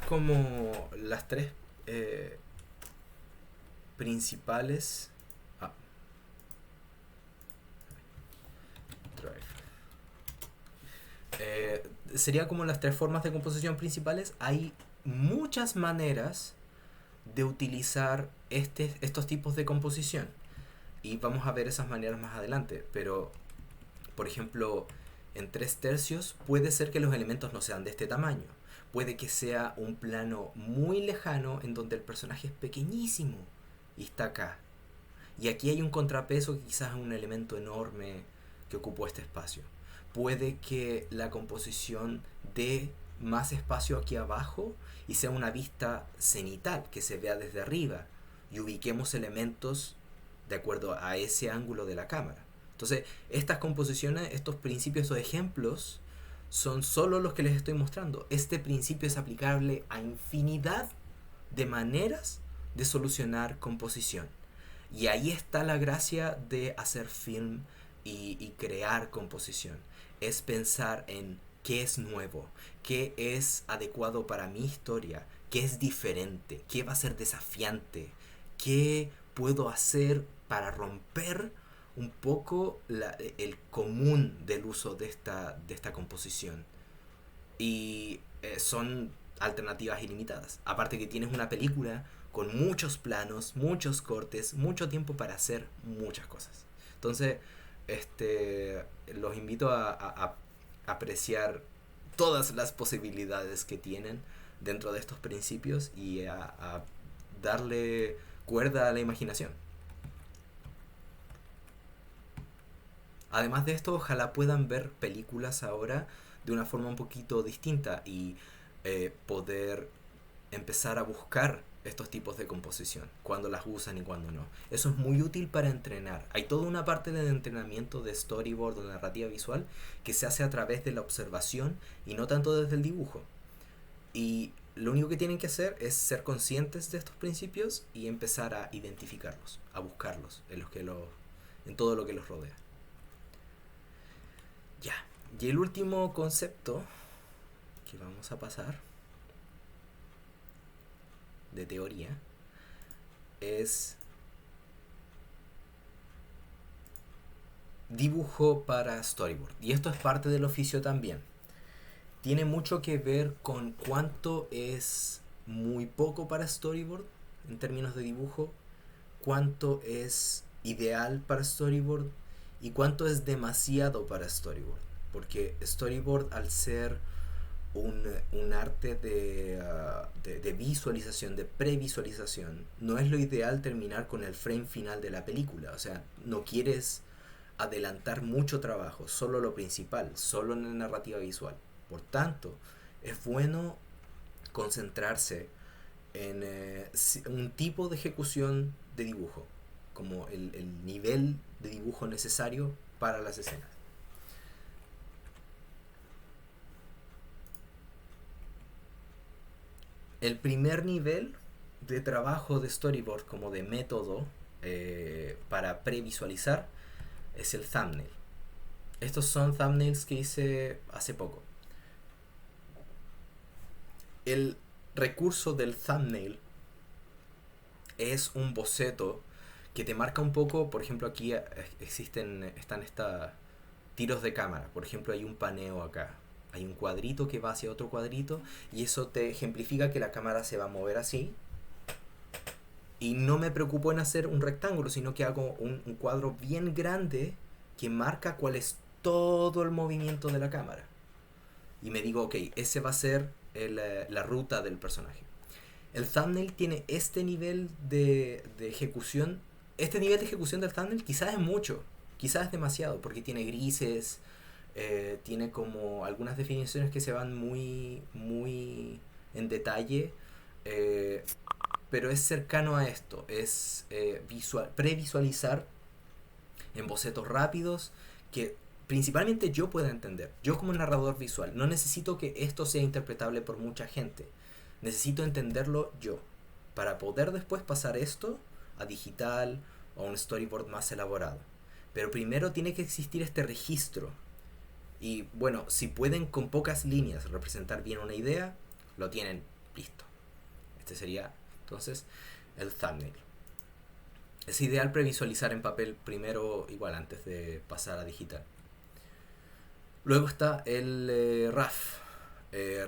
principales. Sería como las 3 formas de composición principales. Hay muchas maneras de utilizar estos tipos de composición y vamos a ver esas maneras más adelante, pero por ejemplo en 3/3 puede ser que los elementos no sean de este tamaño, puede que sea un plano muy lejano en donde el personaje es pequeñísimo y está acá, y aquí hay un contrapeso que quizás es un elemento enorme que ocupó este espacio. Puede que la composición dé más espacio aquí abajo y sea una vista cenital, que se vea desde arriba y ubiquemos elementos de acuerdo a ese ángulo de la cámara. Entonces, estas composiciones, estos principios o ejemplos son solo los que les estoy mostrando. Este principio es aplicable a infinidad de maneras de solucionar composición. Y ahí está la gracia de hacer film y crear composición. Es pensar en qué es nuevo, qué es adecuado para mi historia, qué es diferente, qué va a ser desafiante, qué puedo hacer para romper un poco el común del uso de esta composición. Y son alternativas ilimitadas. Aparte que tienes una película con muchos planos, muchos cortes, mucho tiempo para hacer muchas cosas. Entonces, los invito a apreciar todas las posibilidades que tienen dentro de estos principios y a darle cuerda a la imaginación. Además de esto, ojalá puedan ver películas ahora de una forma un poquito distinta y poder empezar a buscar estos tipos de composición, cuando las usan y cuando no. Eso es muy útil para entrenar. Hay toda una parte del entrenamiento de storyboard o narrativa visual que se hace a través de la observación y no tanto desde el dibujo. Y lo único que tienen que hacer es ser conscientes de estos principios y empezar a identificarlos, a buscarlos en todo lo que los rodea. Ya. Y el último concepto que vamos a pasar de teoría es dibujo para storyboard. Y esto es parte del oficio también. Tiene mucho que ver con cuánto es muy poco para storyboard en términos de dibujo, cuánto es ideal para storyboard y cuánto es demasiado para storyboard. Porque storyboard, al ser un arte de visualización, de previsualización, no es lo ideal terminar con el frame final de la película. O sea, no quieres adelantar mucho trabajo, solo lo principal, solo en la narrativa visual. Por tanto, es bueno concentrarse en un tipo de ejecución de dibujo, como el nivel de dibujo necesario para las escenas. El primer nivel de trabajo de storyboard como de método para previsualizar es el thumbnail. Estos son thumbnails que hice hace poco. El recurso del thumbnail es un boceto que te marca un poco. Por ejemplo, aquí están estos tiros de cámara. Por ejemplo, hay un paneo acá. Hay un cuadrito que va hacia otro cuadrito y eso te ejemplifica que la cámara se va a mover así. Y no me preocupo en hacer un rectángulo, sino que hago un cuadro bien grande que marca cuál es todo el movimiento de la cámara. Y me digo, ok, ese va a ser la ruta del personaje. El thumbnail tiene este nivel de ejecución. Este nivel de ejecución del thumbnail quizás es mucho, quizás es demasiado, porque tiene grises. Tiene como algunas definiciones que se van muy en detalle, pero es cercano a esto, es previsualizar en bocetos rápidos que principalmente yo pueda entender. Yo como narrador visual no necesito que esto sea interpretable por mucha gente, necesito entenderlo yo para poder después pasar esto a digital o a un storyboard más elaborado. Pero primero tiene que existir este registro. Y bueno, si pueden con pocas líneas representar bien una idea, lo tienen listo. Este sería entonces el thumbnail. Es ideal previsualizar en papel primero, igual antes de pasar a digital. Luego está el RAF.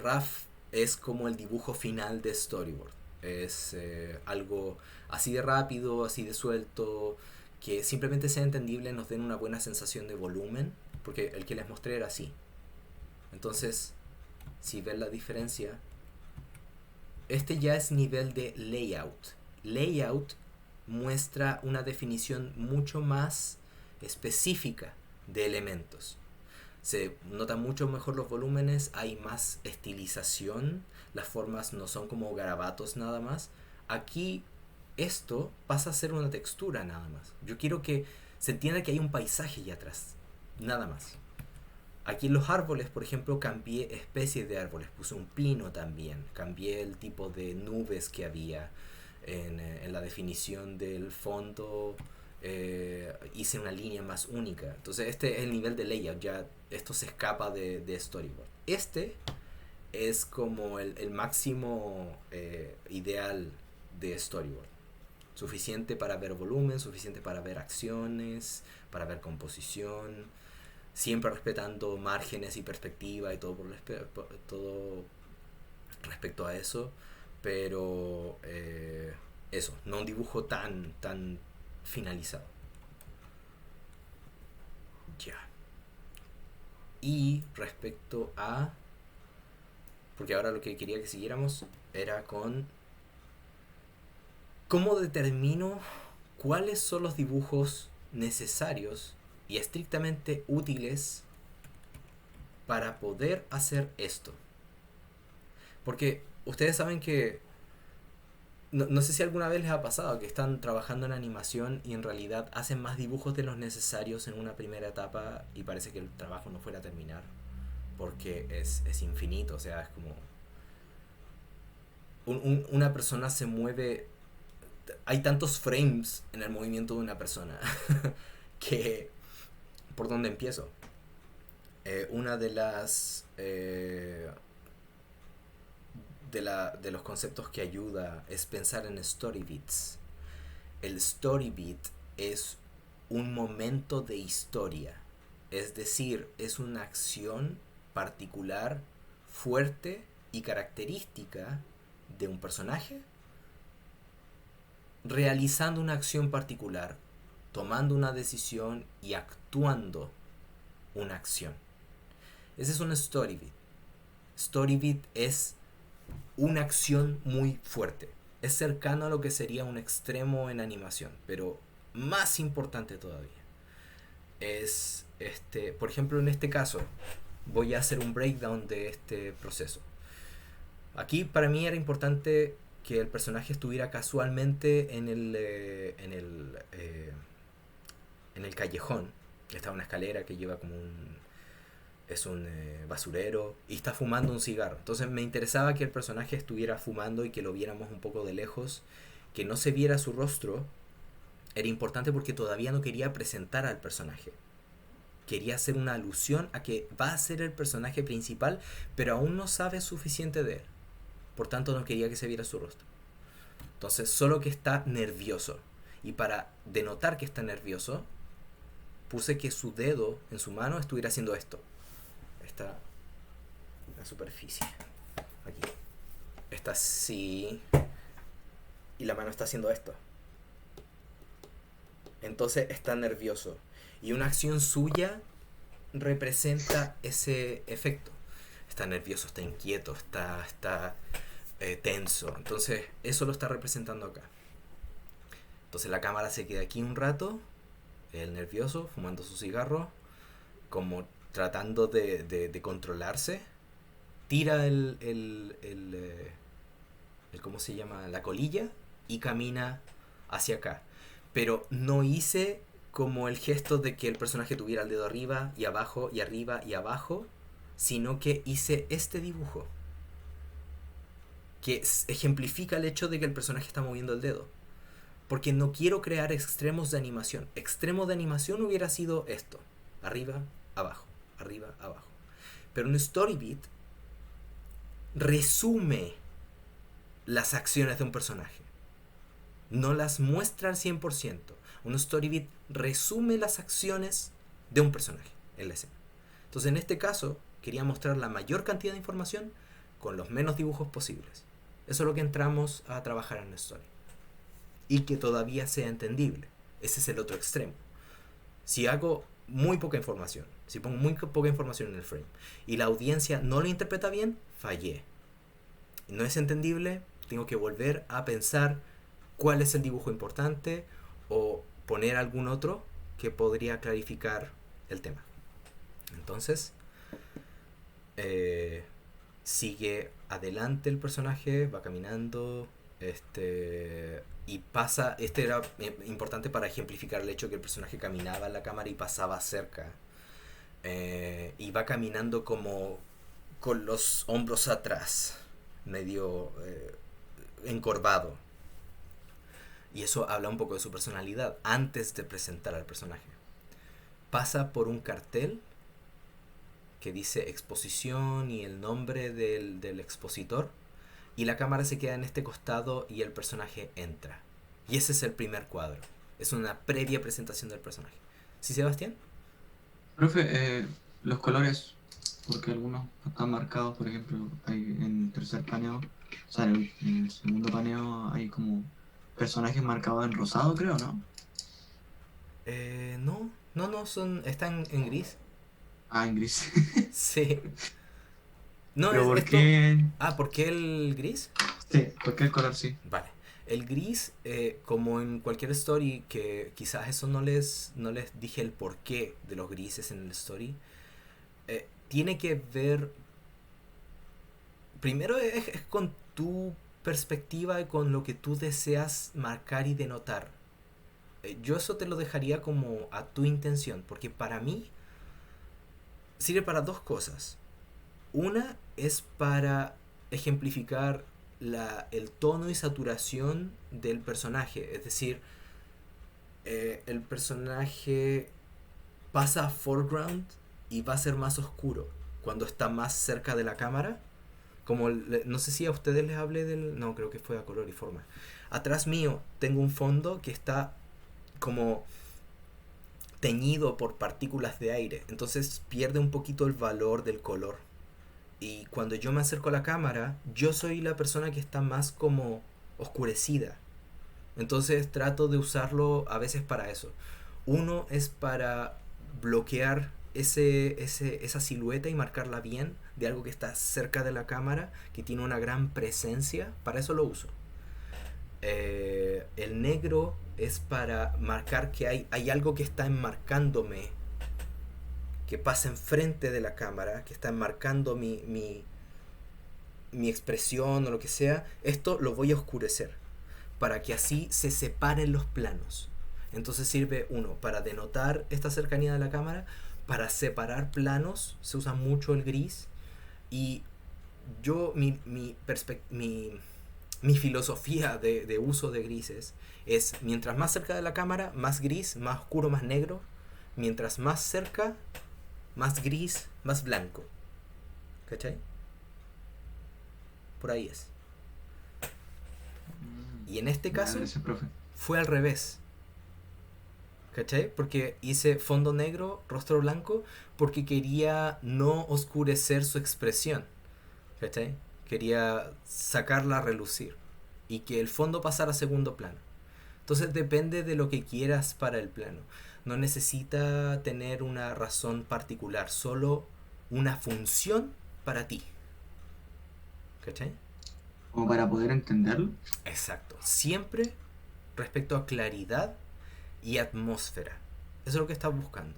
RAF es como el dibujo final de storyboard. Es algo así de rápido, así de suelto, que simplemente sea entendible, nos den una buena sensación de volumen. Porque el que les mostré era así. Entonces, si ven la diferencia, este ya es nivel de layout. Layout muestra una definición mucho más específica de elementos. Se notan mucho mejor los volúmenes, hay más estilización, las formas no son como garabatos nada más. Aquí esto pasa a ser una textura nada más. Yo quiero que se entienda que hay un paisaje allá atrás, nada más. Aquí en los árboles, por ejemplo, cambié especies de árboles, puse un pino también, cambié el tipo de nubes que había en la definición del fondo, hice una línea más única. Entonces este es el nivel de layout, ya esto se escapa de storyboard. Este es como el máximo ideal de storyboard. Suficiente para ver volumen, suficiente para ver acciones, para ver composición, siempre respetando márgenes y perspectiva y todo, todo respecto a eso, pero eso, no un dibujo tan finalizado. Ya. Y respecto a... porque ahora lo que quería que siguiéramos era con... ¿cómo determino cuáles son los dibujos necesarios y estrictamente útiles para poder hacer esto? Porque ustedes saben que no sé si alguna vez les ha pasado que están trabajando en animación y en realidad hacen más dibujos de los necesarios en una primera etapa y parece que el trabajo no fuera a terminar porque es infinito. O sea, es como una persona se mueve, hay tantos frames en el movimiento de una persona que ¿por dónde empiezo? Una de las de los conceptos que ayuda es pensar en story beats. El story beat es un momento de historia, es decir, es una acción particular, fuerte y característica de un personaje realizando una acción particular, tomando una decisión y actuando una acción. Ese es un story beat. Story beat es una acción muy fuerte. Es cercano a lo que sería un extremo en animación, pero más importante todavía. Es por ejemplo, en este caso voy a hacer un breakdown de este proceso. Aquí para mí era importante que el personaje estuviera casualmente en el callejón. Está una escalera que lleva como es un basurero y está fumando un cigarro. Entonces me interesaba que el personaje estuviera fumando y que lo viéramos un poco de lejos, que no se viera su rostro. Era importante porque todavía no quería presentar al personaje. Quería hacer una alusión a que va a ser el personaje principal, pero aún no sabe suficiente de él. Por tanto no quería que se viera su rostro. Entonces solo que está nervioso. Y para denotar que está nervioso, puse que su dedo en su mano estuviera haciendo esto. Está la superficie. Aquí. Está así. Y la mano está haciendo esto. Entonces está nervioso. Y una acción suya representa ese efecto. Está nervioso, está inquieto, está tenso. Entonces eso lo está representando acá. Entonces la cámara se queda aquí un rato. El nervioso, fumando su cigarro, como tratando de controlarse. Tira el ¿cómo se llama? La colilla y camina hacia acá. Pero no hice como el gesto de que el personaje tuviera el dedo arriba y abajo y arriba y abajo, sino que hice este dibujo que ejemplifica el hecho de que el personaje está moviendo el dedo, porque no quiero crear extremos de animación. Extremo de animación hubiera sido esto: arriba, abajo, arriba, abajo. Pero un story beat resume las acciones de un personaje, no las muestra al 100%. Un story beat resume las acciones de un personaje en la escena. Entonces en este caso quería mostrar la mayor cantidad de información con los menos dibujos posibles. Eso es lo que entramos a trabajar en la story. Y que todavía sea entendible. Ese es el otro extremo. Si hago muy poca información, si pongo muy poca información en el frame y la audiencia no lo interpreta bien, fallé. No es entendible, tengo que volver a pensar cuál es el dibujo importante o poner algún otro que podría clarificar el tema. Entonces, sigue adelante el personaje, va caminando, y pasa, era importante para ejemplificar el hecho que el personaje caminaba en la cámara y pasaba cerca, y va caminando como con los hombros atrás, medio encorvado, y eso habla un poco de su personalidad antes de presentar al personaje. Pasa por un cartel que dice exposición y el nombre del expositor, y la cámara se queda en este costado y el personaje entra. Y ese es el primer cuadro. Es una previa presentación del personaje. ¿Sí, Sebastián? Profe, los colores, porque algunos están marcados, por ejemplo, hay en el tercer paneo, o sea, en el segundo paneo hay como personajes marcados en rosado, creo, ¿no? No, están en gris. Ah, en gris. Sí. No, ¿Pero por esto... qué? ¿Por qué el gris? Sí, ¿por qué el color sí? Vale. El gris, como en cualquier story, que quizás eso no les dije el porqué de los grises en el story, tiene que ver... Primero es con tu perspectiva y con lo que tú deseas marcar y denotar. Yo eso te lo dejaría como a tu intención, porque para mí sirve para dos cosas. Una es para ejemplificar el tono y saturación del personaje. Es decir, el personaje pasa a foreground y va a ser más oscuro cuando está más cerca de la cámara. Como no sé si a ustedes les hablé del... No, creo que fue a color y forma. Atrás mío tengo un fondo que está como teñido por partículas de aire. Entonces pierde un poquito el valor del color. Y cuando yo me acerco a la cámara, yo soy la persona que está más como oscurecida. Entonces trato de usarlo a veces para eso. Uno es para bloquear esa silueta y marcarla bien de algo que está cerca de la cámara, que tiene una gran presencia. Para eso lo uso. El negro es para marcar que hay algo que está enmarcándome, que pasa enfrente de la cámara, que está enmarcando mi expresión o lo que sea. Esto lo voy a oscurecer para que así se separen los planos. Entonces sirve uno para denotar esta cercanía de la cámara, para separar planos se usa mucho el gris. Y yo mi filosofía de uso de grises es: mientras más cerca de la cámara, más gris, más oscuro, más negro. Mientras más cerca, más gris, más blanco. ¿Cachai? Por ahí es. Y en este caso fue al revés. ¿Cachai? Porque hice fondo negro, rostro blanco, porque quería no oscurecer su expresión. ¿Cachai? Quería sacarla a relucir y que el fondo pasara a segundo plano. Entonces depende de lo que quieras para el plano. No necesita tener una razón particular, solo una función para ti. ¿Cachai? Como para poder entenderlo. Exacto. Siempre respecto a claridad y atmósfera. Eso es lo que estás buscando.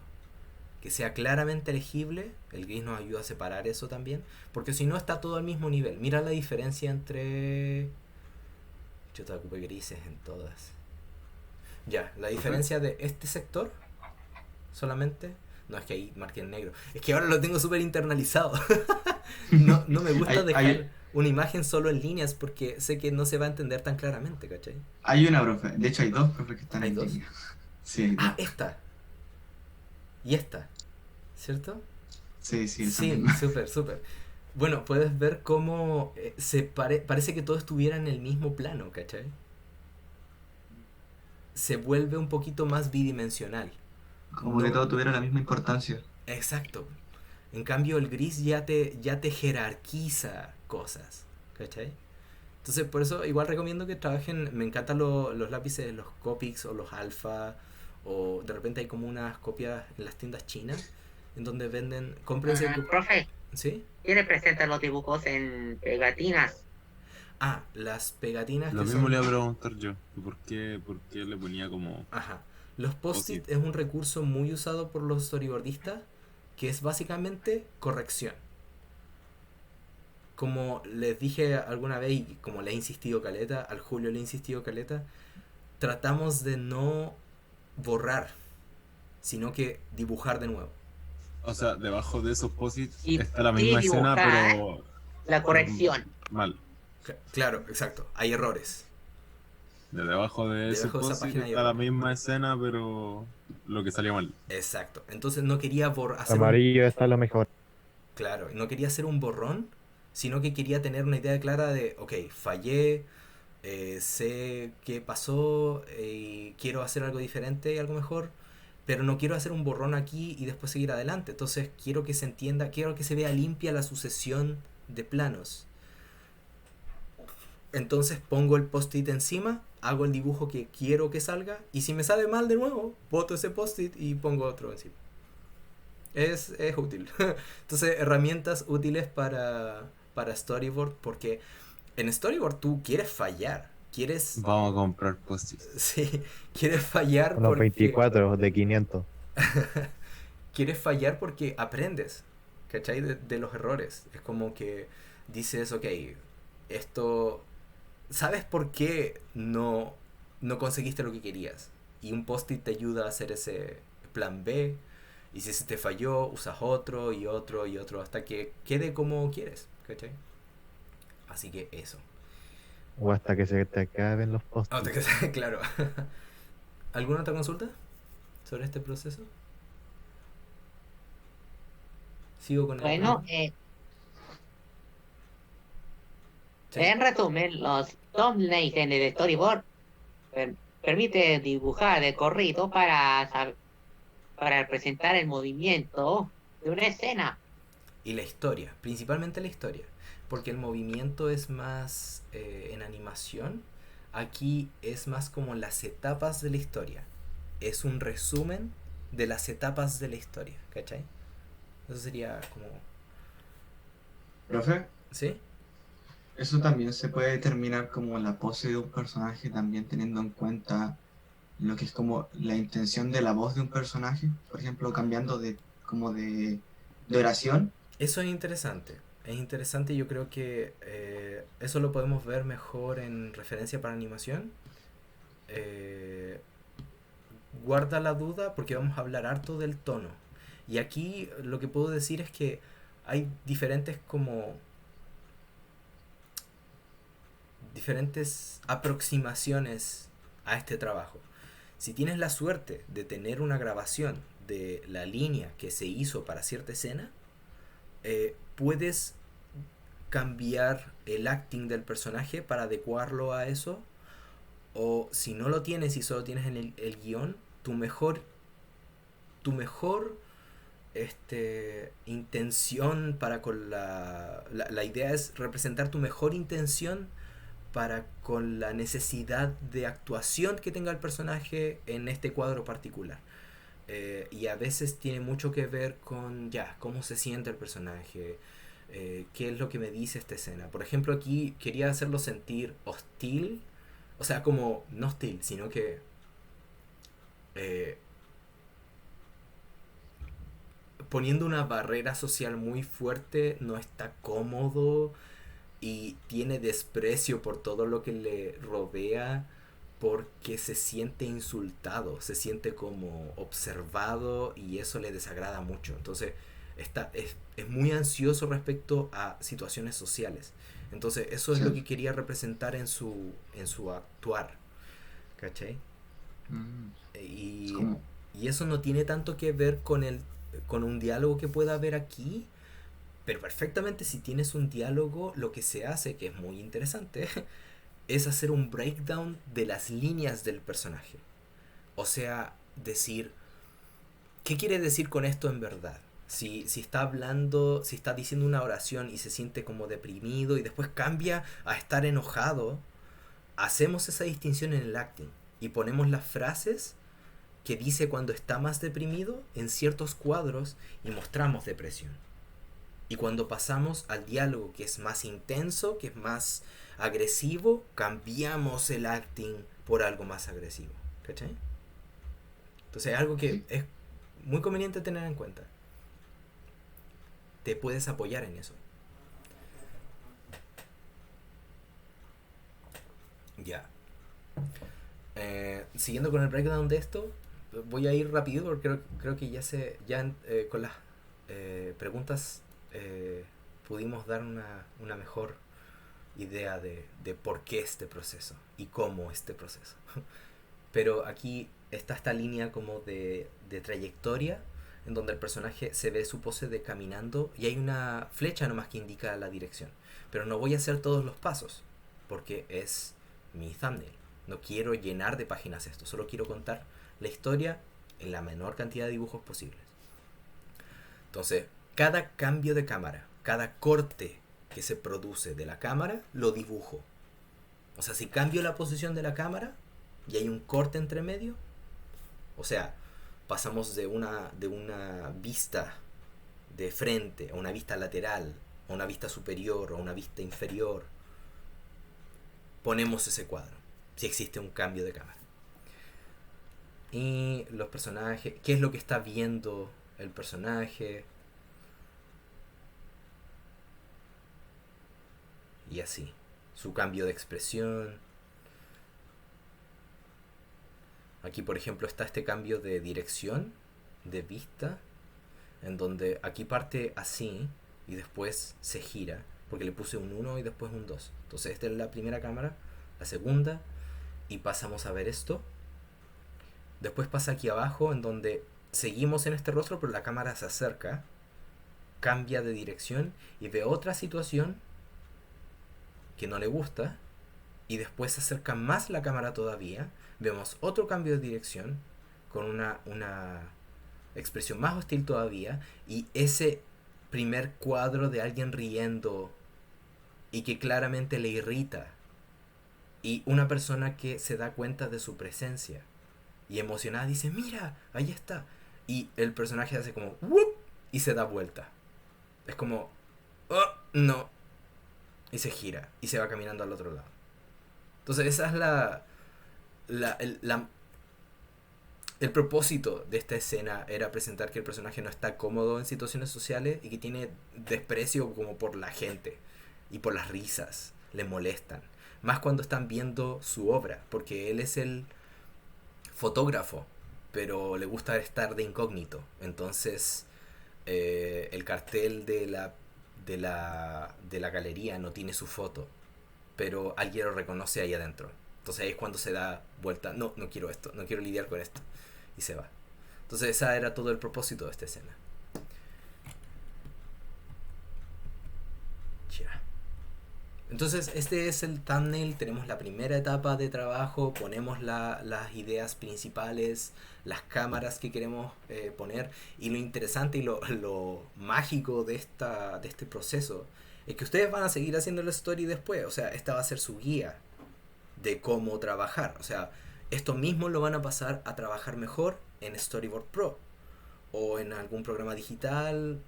Que sea claramente legible. El gris nos ayuda a separar eso también. Porque si no está todo al mismo nivel. Mira la diferencia entre... Yo te ocupé grises en todas. Ya, la diferencia de este sector solamente... No, es que ahí marqué en negro. Es que ahora lo tengo súper internalizado. no me gusta dejar una imagen solo en líneas porque sé que no se va a entender tan claramente, ¿cachai? Hay una, profe. De hecho, hay dos, profe, que están ¿Hay en dos? línea. Sí, hay dos. Esta. Y esta. ¿Cierto? Sí, esa Sí, misma. súper. Bueno, puedes ver cómo parece que todo estuviera en el mismo plano, ¿cachai? Se vuelve un poquito más bidimensional. Como que todo tuviera la misma importancia. Exacto. En cambio el gris ya te jerarquiza cosas, ¿cachai? Entonces por eso igual recomiendo que trabajen. Me encantan los lápices, los Copics o los Alpha, o de repente hay como unas copias en las tiendas chinas en donde venden, cómprense. Profe, ¿Sí? ¿quién le presenta los dibujos en pegatinas? Las pegatinas Lo que mismo son... le iba a preguntar yo. ¿Por qué le ponía como... Ajá. Los post-it es un recurso muy usado por los storyboardistas que es básicamente corrección. Como les dije alguna vez, y como le he insistido caleta, al Julio le he insistido caleta, tratamos de no borrar, sino que dibujar de nuevo. O sea, debajo de esos posits Y está la sí, misma escena, dibujar pero la corrección. mal. Claro, exacto, hay errores. De debajo de ese Debajo de esa post-it página hay está la error. misma escena, pero lo que salió mal. Exacto. Entonces no quería hacer Amarillo está lo mejor. claro, no quería hacer un borrón, sino que quería tener una idea clara de, ok, fallé, sé qué pasó, quiero hacer algo diferente y algo mejor, pero no quiero hacer un borrón aquí y después seguir adelante. Entonces quiero que se entienda, quiero que se vea limpia la sucesión de planos. Entonces pongo el post-it encima, hago el dibujo que quiero que salga, y si me sale mal de nuevo, boto ese post-it y pongo otro encima. Es útil. Entonces, herramientas útiles para Storyboard, porque en Storyboard tú quieres fallar, quieres, Vamos a comprar post-its. sí, quieres fallar Unos porque 24 de 500. quieres fallar porque aprendes, ¿cachai? De los errores. Es como que dices, ok, esto, ¿sabes por qué no conseguiste lo que querías? Y un post-it te ayuda a hacer ese plan B. Y si se te falló, usas otro y otro y otro hasta que quede como quieres, ¿cachai? Así que eso. O hasta que se te acaben los Ah, post-its. claro. ¿Alguna otra consulta sobre este proceso? Sigo con el Bueno, programa. Sí. en resumen, los thumbnails en el storyboard permite dibujar de corrido para representar el movimiento de una escena. Y la historia, principalmente la historia. Porque el movimiento es más en animación. Aquí es más como las etapas de la historia. Es un resumen de las etapas de la historia, ¿cachai? Eso sería como... Profe, ¿Sí? eso también se puede determinar como la pose de un personaje, también teniendo en cuenta lo que es como la intención de la voz de un personaje, por ejemplo, cambiando de como de oración. Eso es interesante. Es interesante y yo creo que eso lo podemos ver mejor en referencia para animación. Eh, guarda la duda porque vamos a hablar harto del tono. Y aquí lo que puedo decir es que hay diferentes aproximaciones a este trabajo. Si tienes la suerte de tener una grabación de la línea que se hizo para cierta escena, puedes cambiar el acting del personaje para adecuarlo a eso. O si no lo tienes y solo tienes en el guión, tu mejor intención para con la idea es representar tu mejor intención para con la necesidad de actuación que tenga el personaje en este cuadro particular. Y a veces tiene mucho que ver con cómo se siente el personaje, qué es lo que me dice esta escena. Por ejemplo, aquí quería hacerlo sentir hostil, o sea, como no hostil, sino que poniendo una barrera social muy fuerte, no está cómodo y tiene desprecio por todo lo que le rodea porque se siente insultado, se siente como observado y eso le desagrada mucho. Entonces es muy ansioso respecto a situaciones sociales. Entonces eso es Sí. lo que quería representar en su actuar. ¿Cachai? Es Y, como, y eso no tiene tanto que ver con un diálogo que pueda haber aquí, pero perfectamente si tienes un diálogo, lo que se hace, que es muy interesante, es hacer un breakdown de las líneas del personaje. O sea, decir, ¿qué quiere decir con esto en verdad? Si está hablando, si está diciendo una oración y se siente como deprimido y después cambia a estar enojado, hacemos esa distinción en el acting y ponemos las frases que dice cuando está más deprimido en ciertos cuadros y mostramos depresión. Y cuando pasamos al diálogo que es más intenso, que es más agresivo, cambiamos el acting por algo más agresivo. ¿Cachai? Entonces es algo que sí. es muy conveniente tener en cuenta. te puedes apoyar en eso. Ya. Siguiendo con el breakdown de esto, voy a ir rápido porque creo que con las preguntas pudimos dar una mejor idea de por qué este proceso y cómo este proceso. Pero aquí está esta línea como de trayectoria en donde el personaje se ve su pose de caminando y hay una flecha nomás que indica la dirección. Pero no voy a hacer todos los pasos porque es mi thumbnail. No quiero llenar de páginas esto, solo quiero contar la historia en la menor cantidad de dibujos posibles. Entonces, cada cambio de cámara, cada corte que se produce de la cámara, lo dibujo. O sea, si cambio la posición de la cámara y hay un corte entre medio, o sea, pasamos de una vista de frente a una vista lateral, a una vista superior, a una vista inferior, ponemos ese cuadro, si existe un cambio de cámara. Y los personajes, qué es lo que está viendo el personaje, y así, su cambio de expresión. Aquí, por ejemplo, está este cambio de dirección, de vista, en donde aquí parte así y después se gira, porque le puse un 1 y después un 2. Entonces esta es la primera cámara, la segunda, y pasamos a ver esto. Después pasa aquí abajo, en donde seguimos en este rostro, pero la cámara se acerca, cambia de dirección y ve otra situación que no le gusta, y después se acerca más la cámara todavía, vemos otro cambio de dirección con una expresión más hostil todavía, y ese primer cuadro de alguien riendo y que claramente le irrita, y una persona que se da cuenta de su presencia y emocionada dice, mira, ahí está, y el personaje hace como ¡wup! Y se da vuelta, es como oh, no, y se gira y se va caminando al otro lado. Entonces esa es el propósito de esta escena, era presentar que el personaje no está cómodo en situaciones sociales y que tiene desprecio como por la gente y por las risas, le molestan, más cuando están viendo su obra, porque él es el fotógrafo, pero le gusta estar de incógnito. Entonces el cartel de la galería no tiene su foto, pero alguien lo reconoce ahí adentro. Entonces ahí es cuando se da vuelta, no quiero esto, no quiero lidiar con esto, y se va. Entonces ese era todo el propósito de esta escena. Ya. Entonces este es el thumbnail, tenemos la primera etapa de trabajo, ponemos las ideas principales, las cámaras que queremos poner, y lo interesante y lo mágico de este proceso es que ustedes van a seguir haciendo la story después. O sea, esta va a ser su guía de cómo trabajar. O sea, esto mismo lo van a pasar a trabajar mejor en Storyboard Pro o en algún programa digital.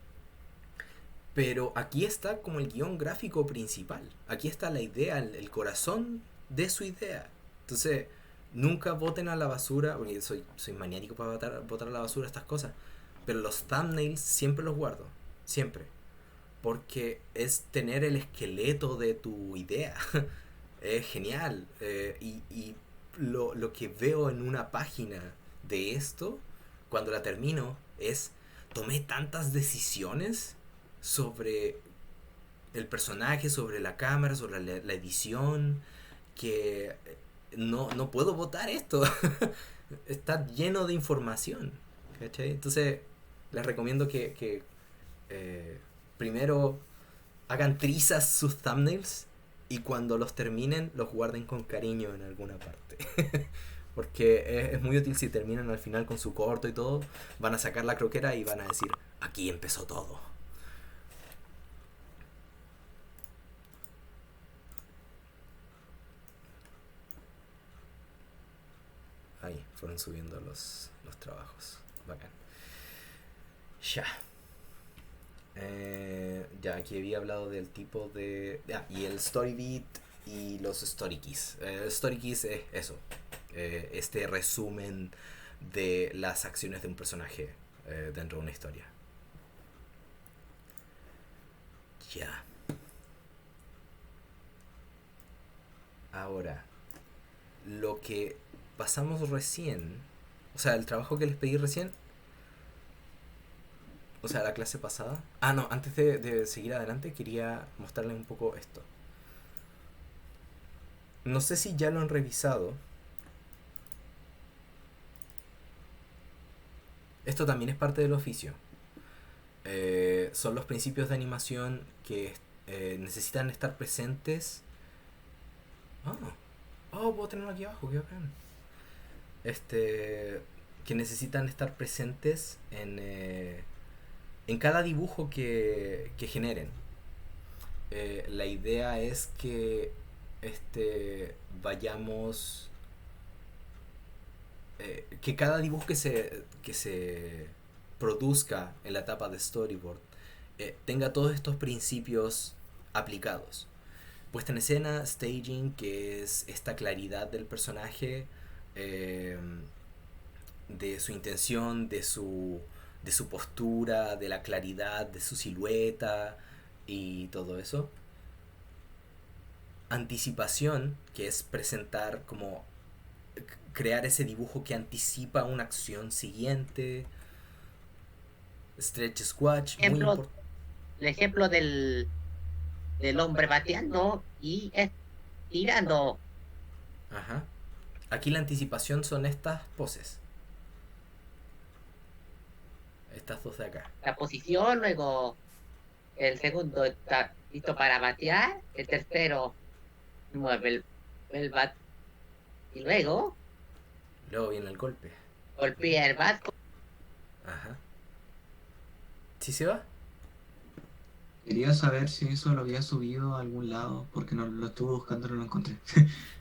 Pero aquí está como el guión gráfico principal. Aquí está la idea, el corazón de su idea. Entonces, nunca boten a la basura, porque soy maniático para botar a la basura estas cosas. Pero los thumbnails siempre los guardo. Siempre. Porque es tener el esqueleto de tu idea. Es genial. Y lo que veo en una página de esto, cuando la termino, es tomé tantas decisiones sobre el personaje, sobre la cámara, sobre la edición, que no puedo botar esto. Está lleno de información, ¿cachai? Entonces les recomiendo que primero hagan trizas sus thumbnails y cuando los terminen los guarden con cariño en alguna parte. Porque es muy útil si terminan al final con su corto y todo. Van a sacar la croquera y van a decir, aquí empezó todo. Ahí fueron subiendo los trabajos. Bacán. Ya. Ya aquí había hablado del tipo de... y el story beat y los story keys. Story keys es eso. Este resumen de las acciones de un personaje dentro de una historia. Ya. Ahora, lo que pasamos recién, o sea, el trabajo que les pedí recién, o sea, la clase pasada. Ah, no, antes de seguir adelante quería mostrarles un poco esto. No sé si ya lo han revisado. Esto también es parte del oficio. Son los principios de animación que necesitan estar presentes. Puedo tenerlo aquí abajo, qué bacán. Que necesitan estar presentes en cada dibujo que generen. La idea es que vayamos, que cada dibujo que se produzca en la etapa de storyboard tenga todos estos principios aplicados. Puesta en escena, staging, que es esta claridad del personaje, de su intención, de su postura, de la claridad de su silueta y todo eso. Anticipación, que es presentar como crear ese dibujo que anticipa una acción siguiente. Stretch squash, muy Ejemplo, importante. el ejemplo del hombre bateando y tirando. Ajá. Aquí la anticipación son estas poses. Estas dos de acá. La posición, luego el segundo está listo para batear, el tercero mueve el bat y luego Luego viene el golpe. golpea el bat. Ajá. ¿Sí se va? Quería saber si eso lo había subido a algún lado, porque no lo estuve buscando y no lo encontré.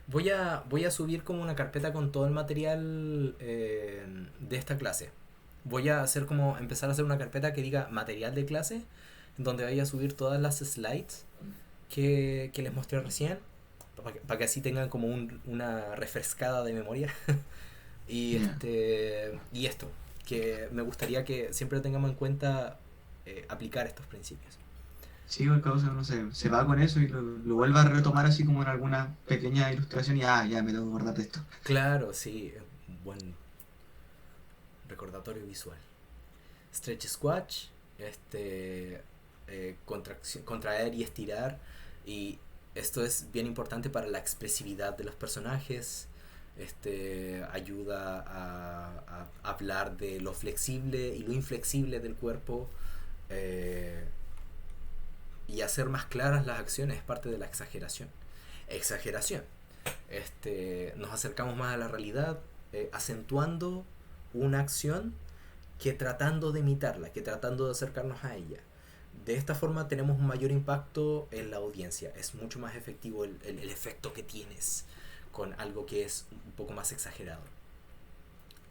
Voy a subir como una carpeta con todo el material de esta clase. Voy a empezar a hacer una carpeta que diga material de clase, donde vaya a subir todas las slides que les mostré recién, para que así tengan como una refrescada de memoria. y y esto, que me gustaría que siempre tengamos en cuenta aplicar estos principios. Sí, porque causa, no sé, se va con eso y lo vuelve a retomar así como en alguna pequeña ilustración y ya me tengo que acordar de esto. Claro, sí, buen recordatorio visual. Stretch squash, contraer y estirar, y esto es bien importante para la expresividad de los personajes. Ayuda a hablar de lo flexible y lo inflexible del cuerpo, y hacer más claras las acciones. Es parte de la exageración. Nos acercamos más a la realidad, acentuando una acción que tratando de imitarla, que tratando de acercarnos a ella. De esta forma tenemos un mayor impacto en la audiencia. Es mucho más efectivo el efecto que tienes con algo que es un poco más exagerado.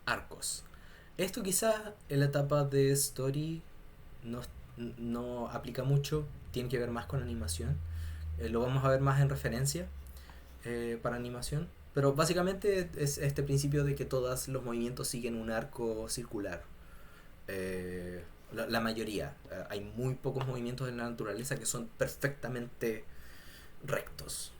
Arcos. Esto quizás en la etapa de story no aplica mucho, tiene que ver más con animación. Lo vamos a ver más en referencia para animación. Pero básicamente es este principio de que todos los movimientos siguen un arco circular. La mayoría. Hay muy pocos movimientos en la naturaleza que son perfectamente rectos.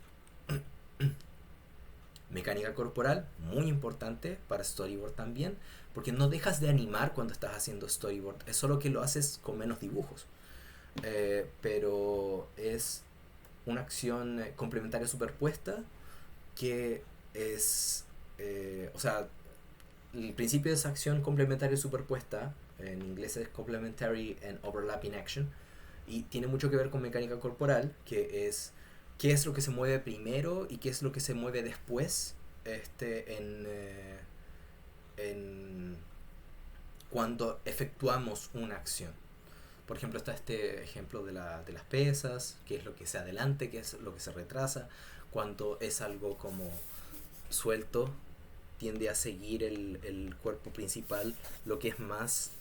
Mecánica corporal, muy importante para storyboard también, porque no dejas de animar cuando estás haciendo storyboard, es solo que lo haces con menos dibujos. Pero es una acción complementaria superpuesta que es, o sea, el principio de esa acción complementaria superpuesta, en inglés es complementary and overlapping action, y tiene mucho que ver con mecánica corporal, que es qué es lo que se mueve primero y qué es lo que se mueve después cuando efectuamos una acción. Por ejemplo, está este ejemplo de las pesas, qué es lo que se adelante, qué es lo que se retrasa. Cuando es algo como suelto, tiende a seguir el cuerpo principal. Lo que es más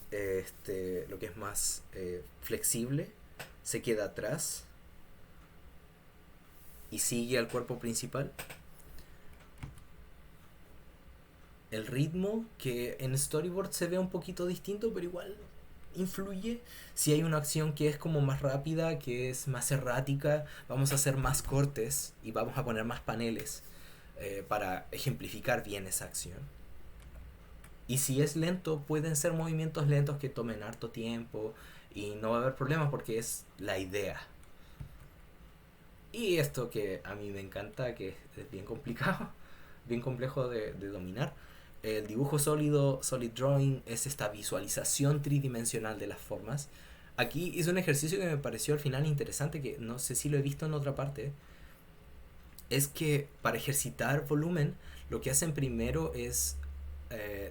flexible se queda atrás y sigue al cuerpo principal. El ritmo, que en storyboard se ve un poquito distinto, pero influye. Si hay una acción que es como más rápida, que es más errática, vamos a hacer más cortes y vamos a poner más paneles para ejemplificar bien esa acción. Y si es lento, pueden ser movimientos lentos que tomen harto tiempo y no va a haber problemas porque es la idea. Y esto que a mí me encanta, que es bien complicado, bien complejo de dominar. El dibujo sólido, solid drawing, es esta visualización tridimensional de las formas. Aquí hice un ejercicio que me pareció al final interesante, que no sé si lo he visto en otra parte. Es que para ejercitar volumen, lo que hacen primero es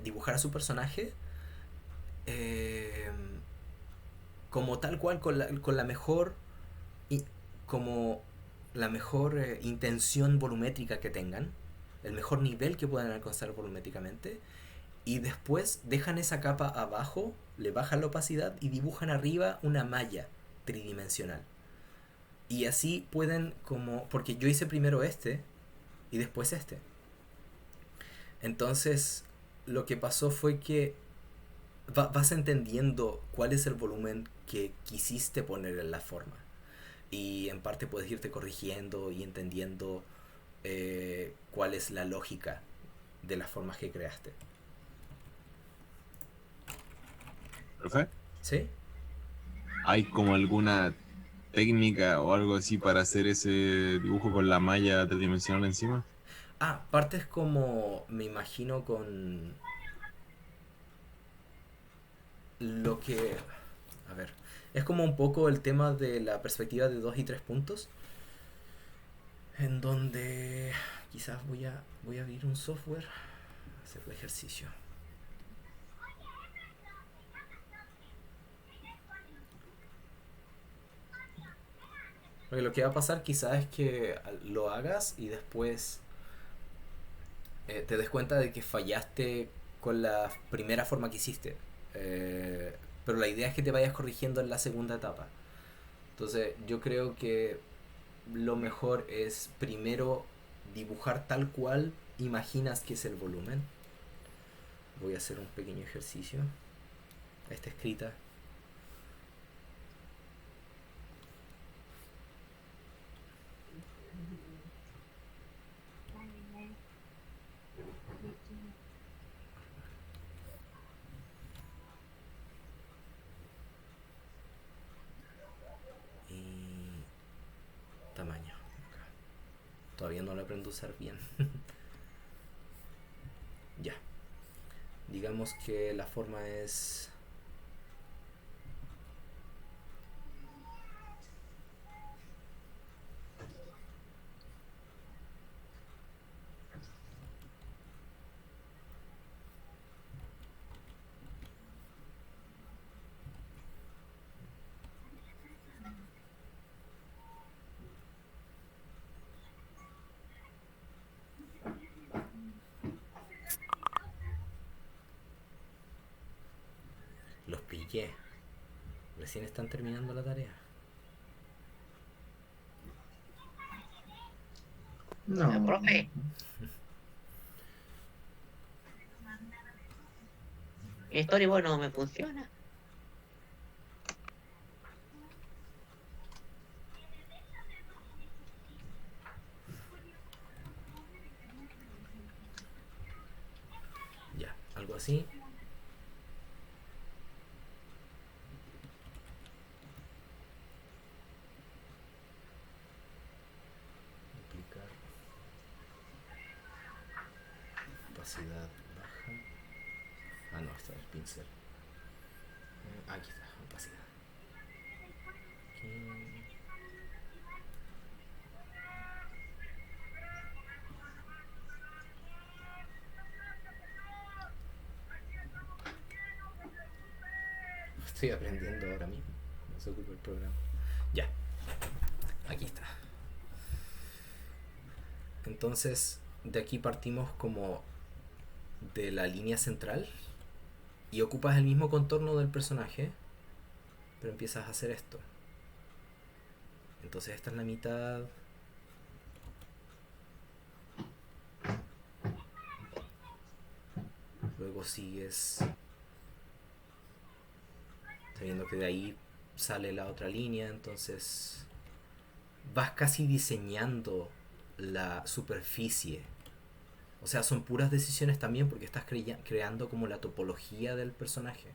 dibujar a su personaje como tal cual, con la mejor como la mejor intención volumétrica que tengan, el mejor nivel que puedan alcanzar volumétricamente, y después dejan esa capa abajo, le bajan la opacidad y dibujan arriba una malla tridimensional. Y así pueden como, porque yo hice primero este y después este. Entonces lo que pasó fue que vas entendiendo cuál es el volumen que quisiste poner en la forma. Y en parte puedes irte corrigiendo y entendiendo cuál es la lógica de las formas que creaste. ¿Profe? ¿Sí? ¿Hay como alguna técnica o algo así para hacer ese dibujo con la malla tridimensional encima? Ah, partes como, me imagino, con lo que... A ver, es como un poco el tema de la perspectiva de 2 y 3 puntos, en donde quizás voy a abrir un software, hacer el ejercicio. Porque lo que va a pasar quizás es que lo hagas y después te des cuenta de que fallaste con la primera forma que hiciste. Pero la idea es que te vayas corrigiendo en la segunda etapa. Entonces yo creo que lo mejor es primero dibujar tal cual imaginas que es el volumen. Voy a hacer un pequeño ejercicio. Está escrita. Y tamaño. Acá. Todavía no lo aprendo a usar bien. Ya. Digamos que la forma es... Los pillé. Recién están terminando la tarea. No. Profe, mi storyboard no me funciona. Ya, algo así. Duplicar. Opacidad baja. Ah, no, está el pincel. Aquí está, opacidad. Aquí. Estoy aprendiendo ahora mismo. No se ocupa el programa. Ya, aquí está. Entonces, de aquí partimos como de la línea central y ocupas el mismo contorno del personaje, pero empiezas a hacer esto. Entonces esta es la mitad. Luego sigues. sabiendo que de ahí sale la otra línea, entonces vas casi diseñando la superficie. O sea, son puras decisiones también porque estás creando como la topología del personaje.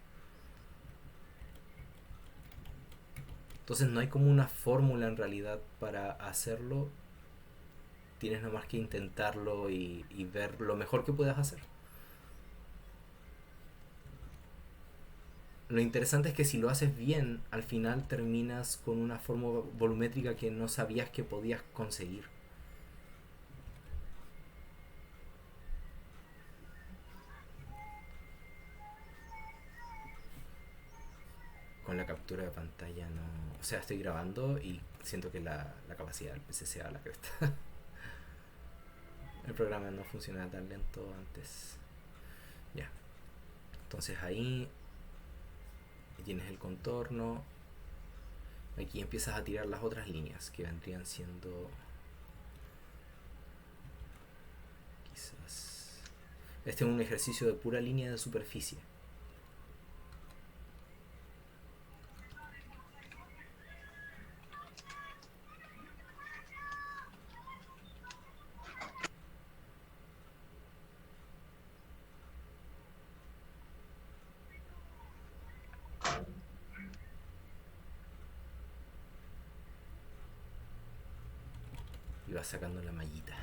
Entonces no hay como una fórmula en realidad para hacerlo. Tienes nomás que intentarlo y ver lo mejor que puedas hacer. Lo interesante es que si lo haces bien, al final terminas con una forma volumétrica que no sabías que podías conseguir. Con la captura de pantalla no... O sea, estoy grabando y siento que la capacidad del PC se va a la cresta. El programa no funcionaba tan lento antes. Ya. Entonces ahí tienes el contorno. Aquí empiezas a tirar las otras líneas que vendrían siendo... Quizás... Este es un ejercicio de pura línea de superficie. Y vas sacando la mallita.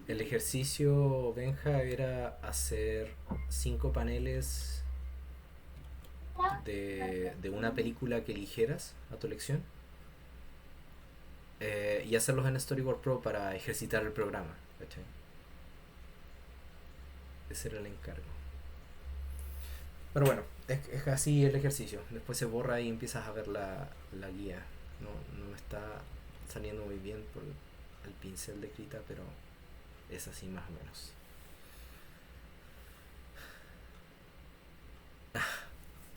El ejercicio, Benja, era hacer 5 paneles de una película que eligieras a tu elección y hacerlos en Storyboard Pro para ejercitar el programa, ¿cachai? Ese era el encargo. Pero bueno, es así el ejercicio. Después se borra y empiezas a ver la guía. No me está saliendo muy bien por el pincel de Krita, pero es así más o menos.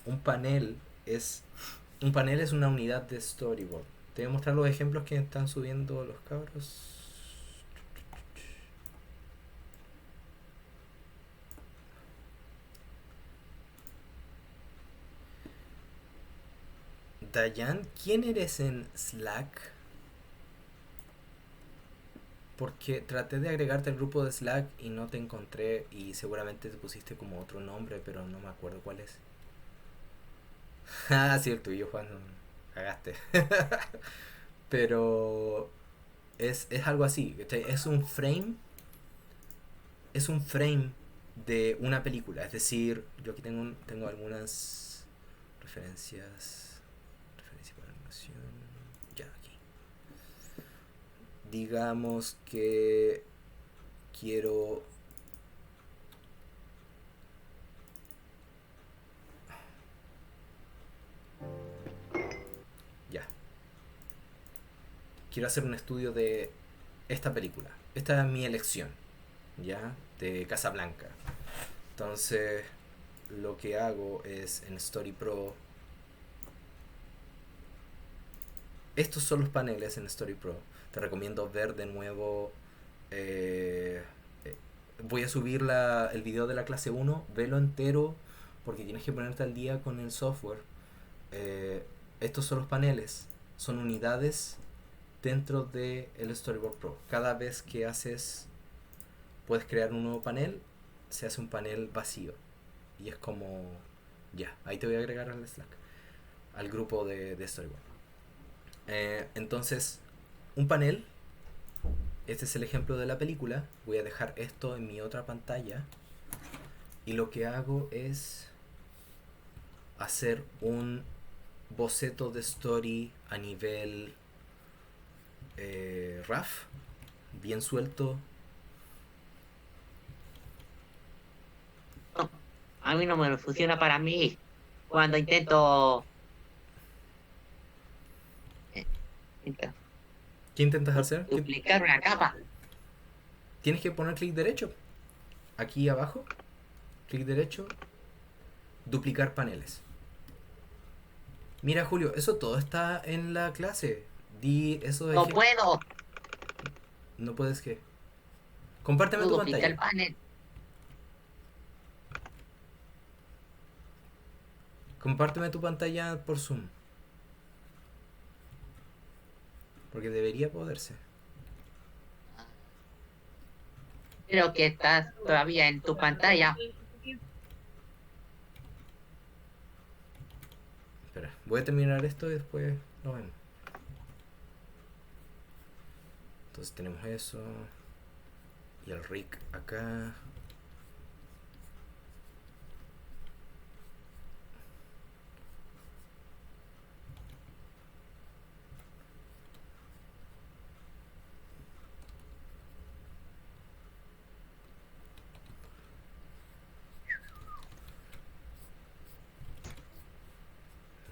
Un panel es una unidad de storyboard. Te voy a mostrar los ejemplos que están subiendo los cabros. Dayan, ¿quién eres en Slack? Porque traté de agregarte al grupo de Slack y no te encontré y seguramente te pusiste como otro nombre, pero no me acuerdo cuál es. Ah, cierto, y yo Juan, cagaste. Pero es algo así, ¿cachai? Es un frame de una película. Es decir, yo aquí tengo algunas referencias para animación. Ya, aquí. Digamos que quiero... Ya. Quiero hacer un estudio de esta película. Esta es mi elección, ¿ya? De Casablanca. Entonces, lo que hago es en Story Pro. Estos son los paneles en Story Pro. Te recomiendo ver de nuevo. Voy a subir el video de la clase 1. Velo entero porque tienes que ponerte al día con el software. Estos son los paneles. Son unidades dentro del Storyboard Pro. Cada vez que puedes crear un nuevo panel, se hace un panel vacío. Y es como... Ya, ahí te voy a agregar al Slack, al grupo de Storyboard. Entonces, un panel, este es el ejemplo de la película. Voy a dejar esto en mi otra pantalla y lo que hago es hacer un boceto de story a nivel rough, bien suelto. a mí no me funciona para mí. Cuando intento... eh, intento ¿Qué intentas hacer? duplicar una capa. Tienes que poner clic derecho. Aquí abajo, clic derecho, duplicar paneles. Mira, Julio, eso todo está en la clase. Di eso de No puedo. No puedes qué. Compárteme tu Duplicar el pantalla. panel. Compárteme tu pantalla por Zoom. Porque debería poderse. Creo que estás todavía en tu pantalla. Espera, voy a terminar esto y después lo vemos. Entonces tenemos eso. Y el Rick acá.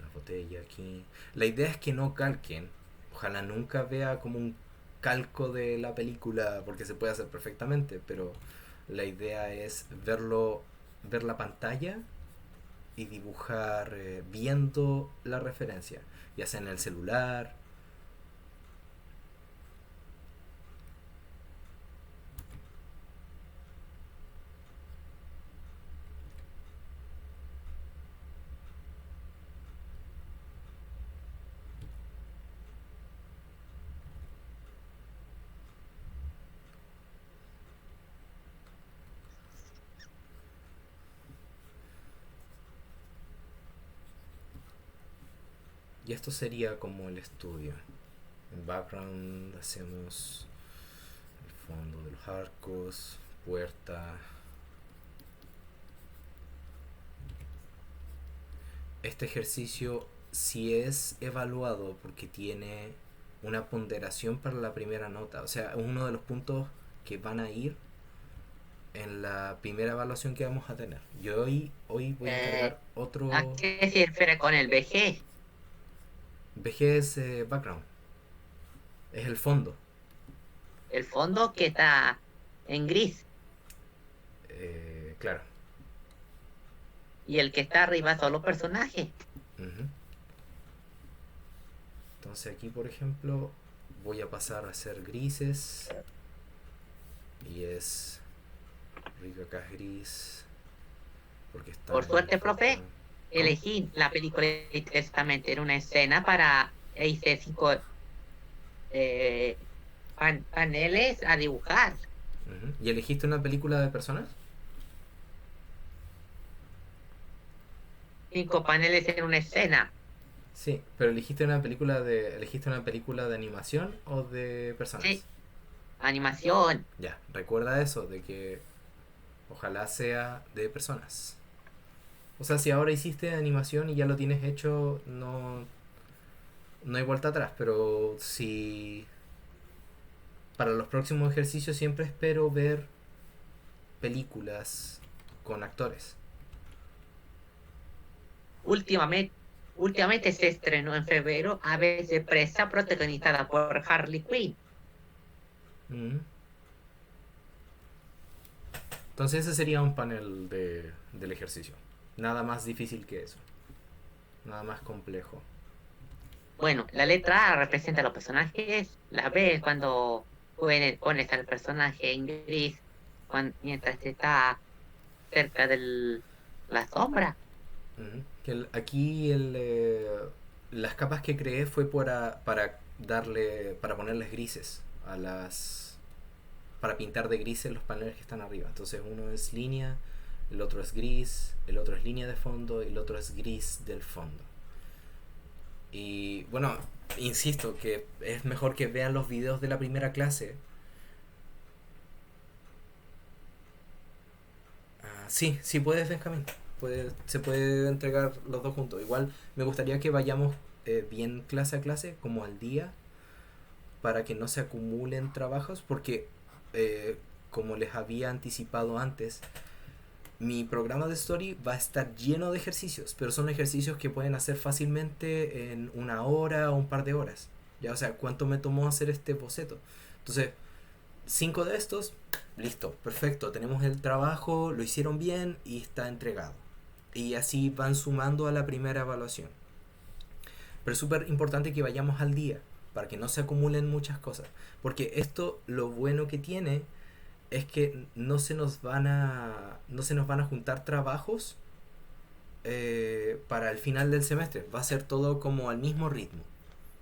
La botella aquí. La idea es que no calquen. Ojalá nunca vea como un calco de la película, porque se puede hacer perfectamente, pero la idea es verlo, ver la pantalla y dibujar viendo la referencia, ya sea en el celular. Y esto sería como el estudio. En background hacemos el fondo de los arcos, puerta. Este ejercicio si es evaluado porque tiene una ponderación para la primera nota. O sea, es uno de los puntos que van a ir en la primera evaluación que vamos a tener. Yo hoy voy a encargar otro. ¿A qué se refiere con el VG? VG es background. Es el fondo. El fondo que está en gris. Claro. Y el que está arriba solo personaje. Ujú. Entonces aquí, por ejemplo, voy a pasar a hacer grises. Y es... Rico acá es gris. Porque está... Por en suerte, el profe, fondo. elegí la película directamente en una escena para hice 5 paneles a dibujar. Ujú. ¿Y elegiste una película de personas? 5 paneles en una escena. Sí, pero elegiste una película de animación o de personas. Sí. Animación. Ya, recuerda eso, de que ojalá sea de personas. O sea, si ahora hiciste animación y ya lo tienes hecho, no hay vuelta atrás, pero si para los próximos ejercicios siempre espero ver películas con actores. Últimamente se estrenó en febrero Aves de Presa, protagonizada por Harley Quinn. Mm. Entonces ese sería un panel del ejercicio. Nada más difícil que eso. Nada más complejo. Bueno, la letra A representa a los personajes, la B es cuando pones al personaje en gris mientras está cerca de la sombra. Ujú. Aquí las capas que creé fue para ponerles grises a para pintar de grises los paneles que están arriba. Entonces uno es línea, el otro es gris, el otro es línea de fondo y el otro es gris del fondo. Y bueno, insisto que es mejor que vean los videos de la primera clase. Sí, sí puedes, Benjamín. Se puede entregar los dos juntos. Igual me gustaría que vayamos bien clase a clase, como al día, para que no se acumulen trabajos, porque como les había anticipado antes, mi programa de story va a estar lleno de ejercicios, pero son ejercicios que pueden hacer fácilmente en 1 hora o un par de horas. Ya, o sea, ¿cuánto me tomó hacer este boceto? Entonces, 5 de estos, listo, perfecto, tenemos el trabajo, lo hicieron bien y está entregado. Y así van sumando a la primera evaluación. Pero es súper importante que vayamos al día, para que no se acumulen muchas cosas. Porque esto, lo bueno que tiene, es que no se nos van a juntar trabajos para el final del semestre. Va a ser todo como al mismo ritmo.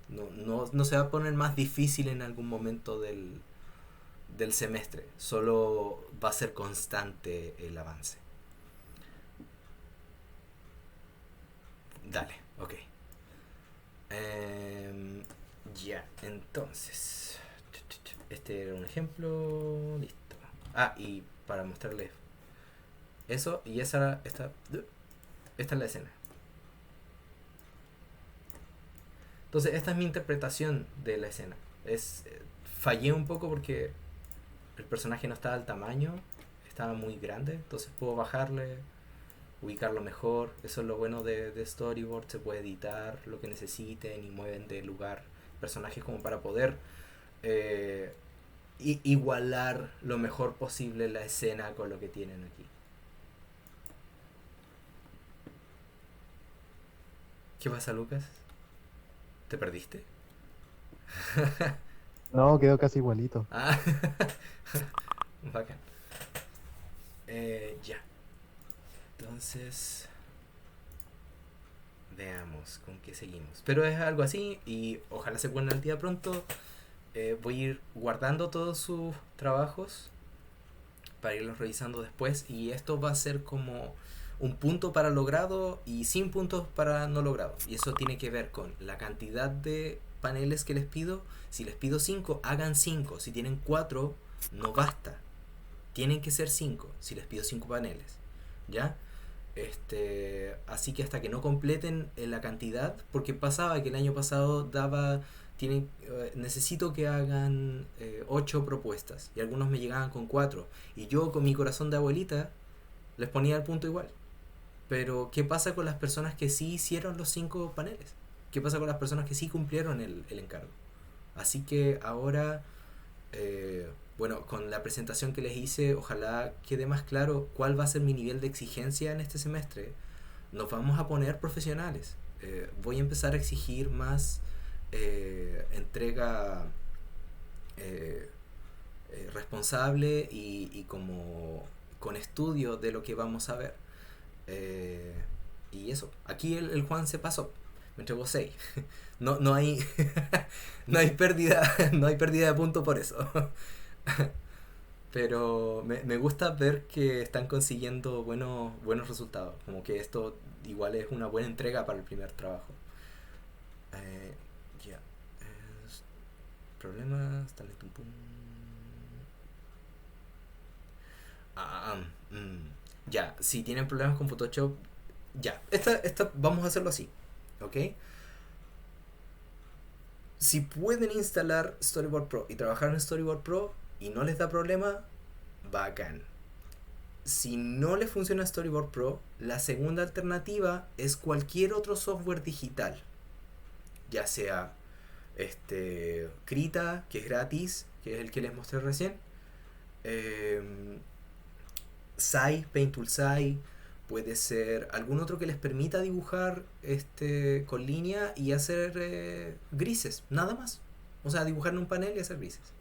No se va a poner más difícil en algún momento del semestre. Solo va a ser constante el avance. Dale, ok. Ya, entonces. Este era un ejemplo. Listo. Ah, y para mostrarles eso, y esta es la escena. Entonces, esta es mi interpretación de la escena. Fallé un poco porque el personaje no estaba al tamaño, estaba muy grande, entonces puedo bajarle, ubicarlo mejor. Eso es lo bueno de Storyboard, se puede editar lo que necesiten y mueven de lugar personajes como para poder igualar lo mejor posible la escena con lo que tienen aquí. ¿Qué pasa, Lucas? ¿Te perdiste? No, quedó casi igualito. Ah, bacán. Ya. Entonces, veamos con qué seguimos. Pero es algo así y ojalá se pongan al día pronto. Voy a ir guardando todos sus trabajos para irlos revisando después, y esto va a ser como un punto para logrado y sin puntos para no logrado, y eso tiene que ver con la cantidad de paneles que les pido. Si les pido 5, hagan 5. Si tienen 4, no basta, tienen que ser 5 si les pido 5 paneles, ¿ya? Así que hasta que no completen la cantidad, porque pasaba que el año pasado necesito que hagan 8 propuestas y algunos me llegaban con 4 y yo con mi corazón de abuelita les ponía el punto igual. Pero ¿qué pasa con las personas que sí hicieron los 5 paneles? ¿Qué pasa con las personas que sí cumplieron el encargo? Así que ahora, bueno, con la presentación que les hice, ojalá quede más claro cuál va a ser mi nivel de exigencia en este semestre. Nos vamos a poner profesionales. Voy a empezar a exigir más entrega responsable y como con estudio de lo que vamos a ver. Y eso, aquí el Juan se pasó, me entregó 6. No hay no hay pérdida de punto por eso. Pero me gusta ver que están consiguiendo buenos resultados, como que esto igual es una buena entrega para el primer trabajo. Ya. Problemas, talento, pum. Ya, si tienen problemas con Photoshop, ya. Esta vamos a hacerlo así, ¿ok? Si pueden instalar Storyboard Pro y trabajar en Storyboard Pro y no les da problema, bacán. Si no les funciona Storyboard Pro, la segunda alternativa es cualquier otro software digital, ya sea Krita, que es gratis, que es el que les mostré recién, Sai, Painttool Sai, puede ser algún otro que les permita dibujar con línea y hacer grises, nada más. O sea, dibujar en un panel y hacer grises.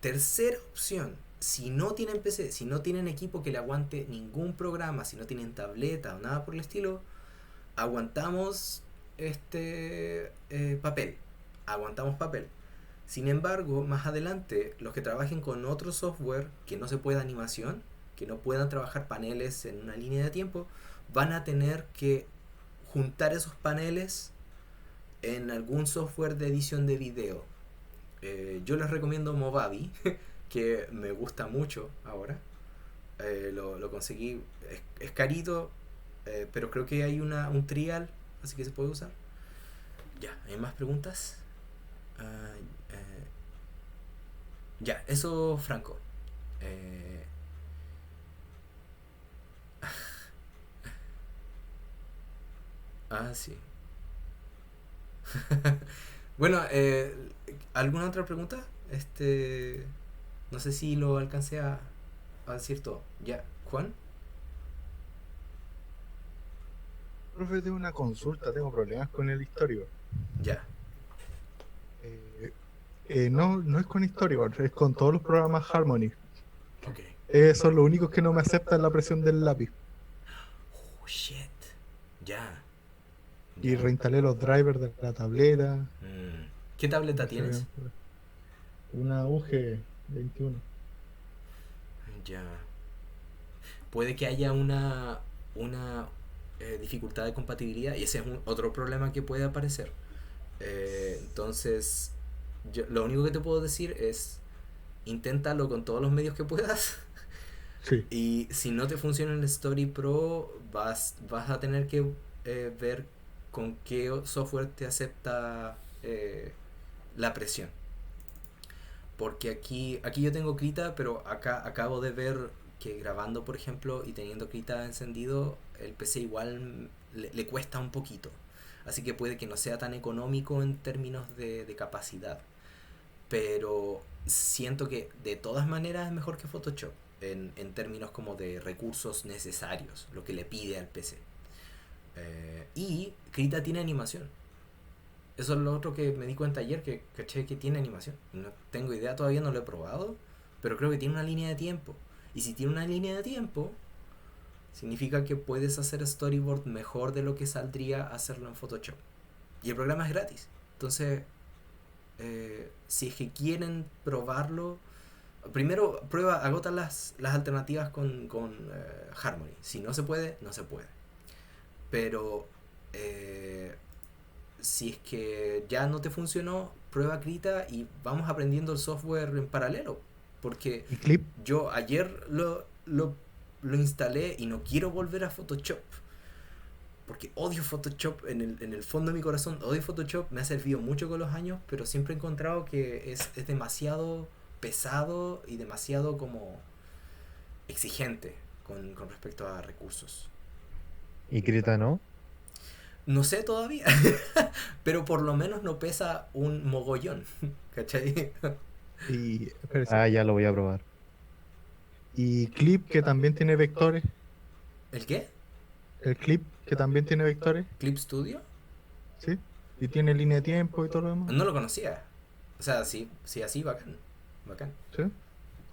Tercera opción, si no tienen PC, si no tienen equipo que le aguante ningún programa, si no tienen tableta o nada por el estilo, aguantamos papel. Aguantamos papel. Sin embargo, más adelante, los que trabajen con otro software que no se pueda animación, que no puedan trabajar paneles en una línea de tiempo, van a tener que juntar esos paneles en algún software de edición de video. Yo les recomiendo Movavi, que me gusta mucho ahora. Lo conseguí, es carito, pero creo que hay un trial, así que se puede usar. Ya, ¿hay más preguntas? Ya, eso, Franco. Ah, sí. Bueno, ¿alguna otra pregunta? No sé si lo alcancé a decir todo. Ya, Juan. Profe, tengo una consulta, tengo problemas con el Storyboard. Ya. Eh, no es con Storyboard, es con todos los programas Harmony. Ok. Son los únicos que no me aceptan la presión del lápiz. Oh, shit. Ya. Y Ya. reinstalé los drivers de la tableta. ¿Qué tableta No se tienes? vean. Una UG 21. Ya. Puede que haya una dificultad de compatibilidad y ese es otro problema que puede aparecer. Entonces, lo único que te puedo decir es inténtalo con todos los medios que puedas. Sí. Y si no te funciona el Story Pro, vas a tener que ver con qué software te acepta la presión. Porque aquí yo tengo Krita, pero acá acabo de ver que grabando, por ejemplo, y teniendo Krita encendido, el PC igual le cuesta un poquito. Así que puede que no sea tan económico en términos de capacidad. Pero siento que de todas maneras es mejor que Photoshop. En términos como de recursos necesarios, lo que le pide al PC. Y Krita tiene animación. Eso es lo otro que me di cuenta ayer, que caché que tiene animación. No tengo idea, todavía no lo he probado, pero creo que tiene una línea de tiempo. Y si tiene una línea de tiempo, significa que puedes hacer storyboard mejor de lo que saldría hacerlo en Photoshop. Y el programa es gratis. Entonces, si es que quieren probarlo, primero agota las alternativas con Harmony. Si no se puede, no se puede. Pero si es que ya no te funcionó, prueba Krita y vamos aprendiendo el software en paralelo. Porque ¿Y Clip? yo ayer lo instalé y no quiero volver a Photoshop. Porque odio Photoshop, en el fondo de mi corazón odio Photoshop, me ha servido mucho con los años, pero siempre he encontrado que es demasiado pesado y demasiado como exigente con respecto a recursos. ¿Y Krita no? No sé todavía, pero por lo menos no pesa un mogollón, ¿cachai? Y, espérese. Ah, ya lo voy a probar. Y Clip, que también tiene vectores. ¿El qué? El Clip, que también tiene vectores. ¿Clip Studio? ¿Sí? Y tiene línea de tiempo y todo lo demás. No lo conocía. O sea, sí así, bacán. Bacán. ¿Sí?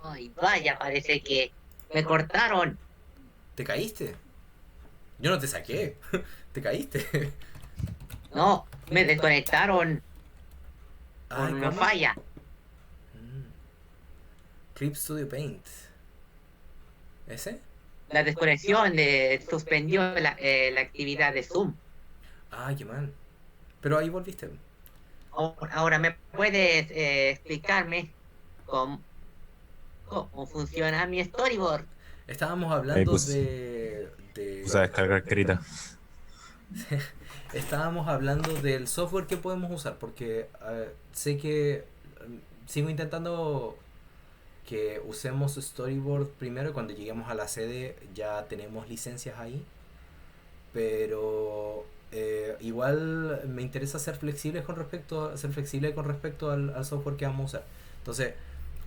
Ay, vaya, parece que me cortaron. ¿Te caíste? Yo no te saqué. Te caíste. No, me desconectaron por Ay, una ¿cómo? falla. Clip Studio Paint. ¿Ese? La desconexión suspendió la actividad de Zoom. Ay, qué mal. Pero ahí volviste. Ahora, ¿me puedes explicarme cómo funciona mi storyboard? Estábamos Ahí hablando puse a de descargar Krita. estábamos hablando del software que podemos usar, porque sé que sigo intentando que usemos Storyboard primero. Cuando lleguemos a la sede ya tenemos licencias ahí, pero igual me interesa ser flexible con respecto al software que vamos a usar. Entonces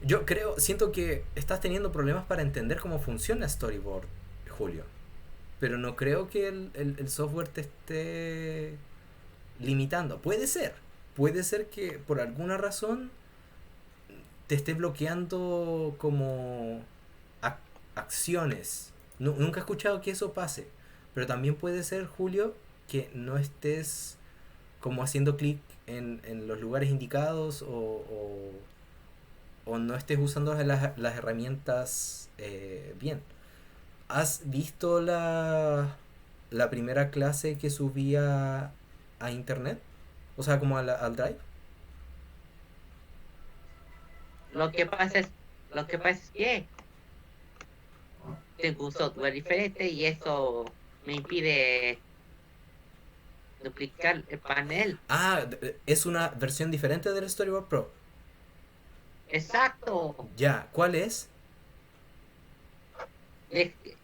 yo siento que estás teniendo problemas para entender cómo funciona Storyboard, Julio, pero no creo que el software te esté limitando. Puede ser que por alguna razón te esté bloqueando como acciones. Nunca he escuchado que eso pase, pero también puede ser, Julio, que no estés como haciendo clic en los lugares indicados o no estés usando las herramientas bien. ¿Has visto la primera clase que subía a internet? O sea, como al Drive. Lo que pasa es que tengo un software diferente y eso me impide duplicar el panel. Ah, es una versión diferente del Storyboard Pro. Exacto. Ya, ¿cuál es?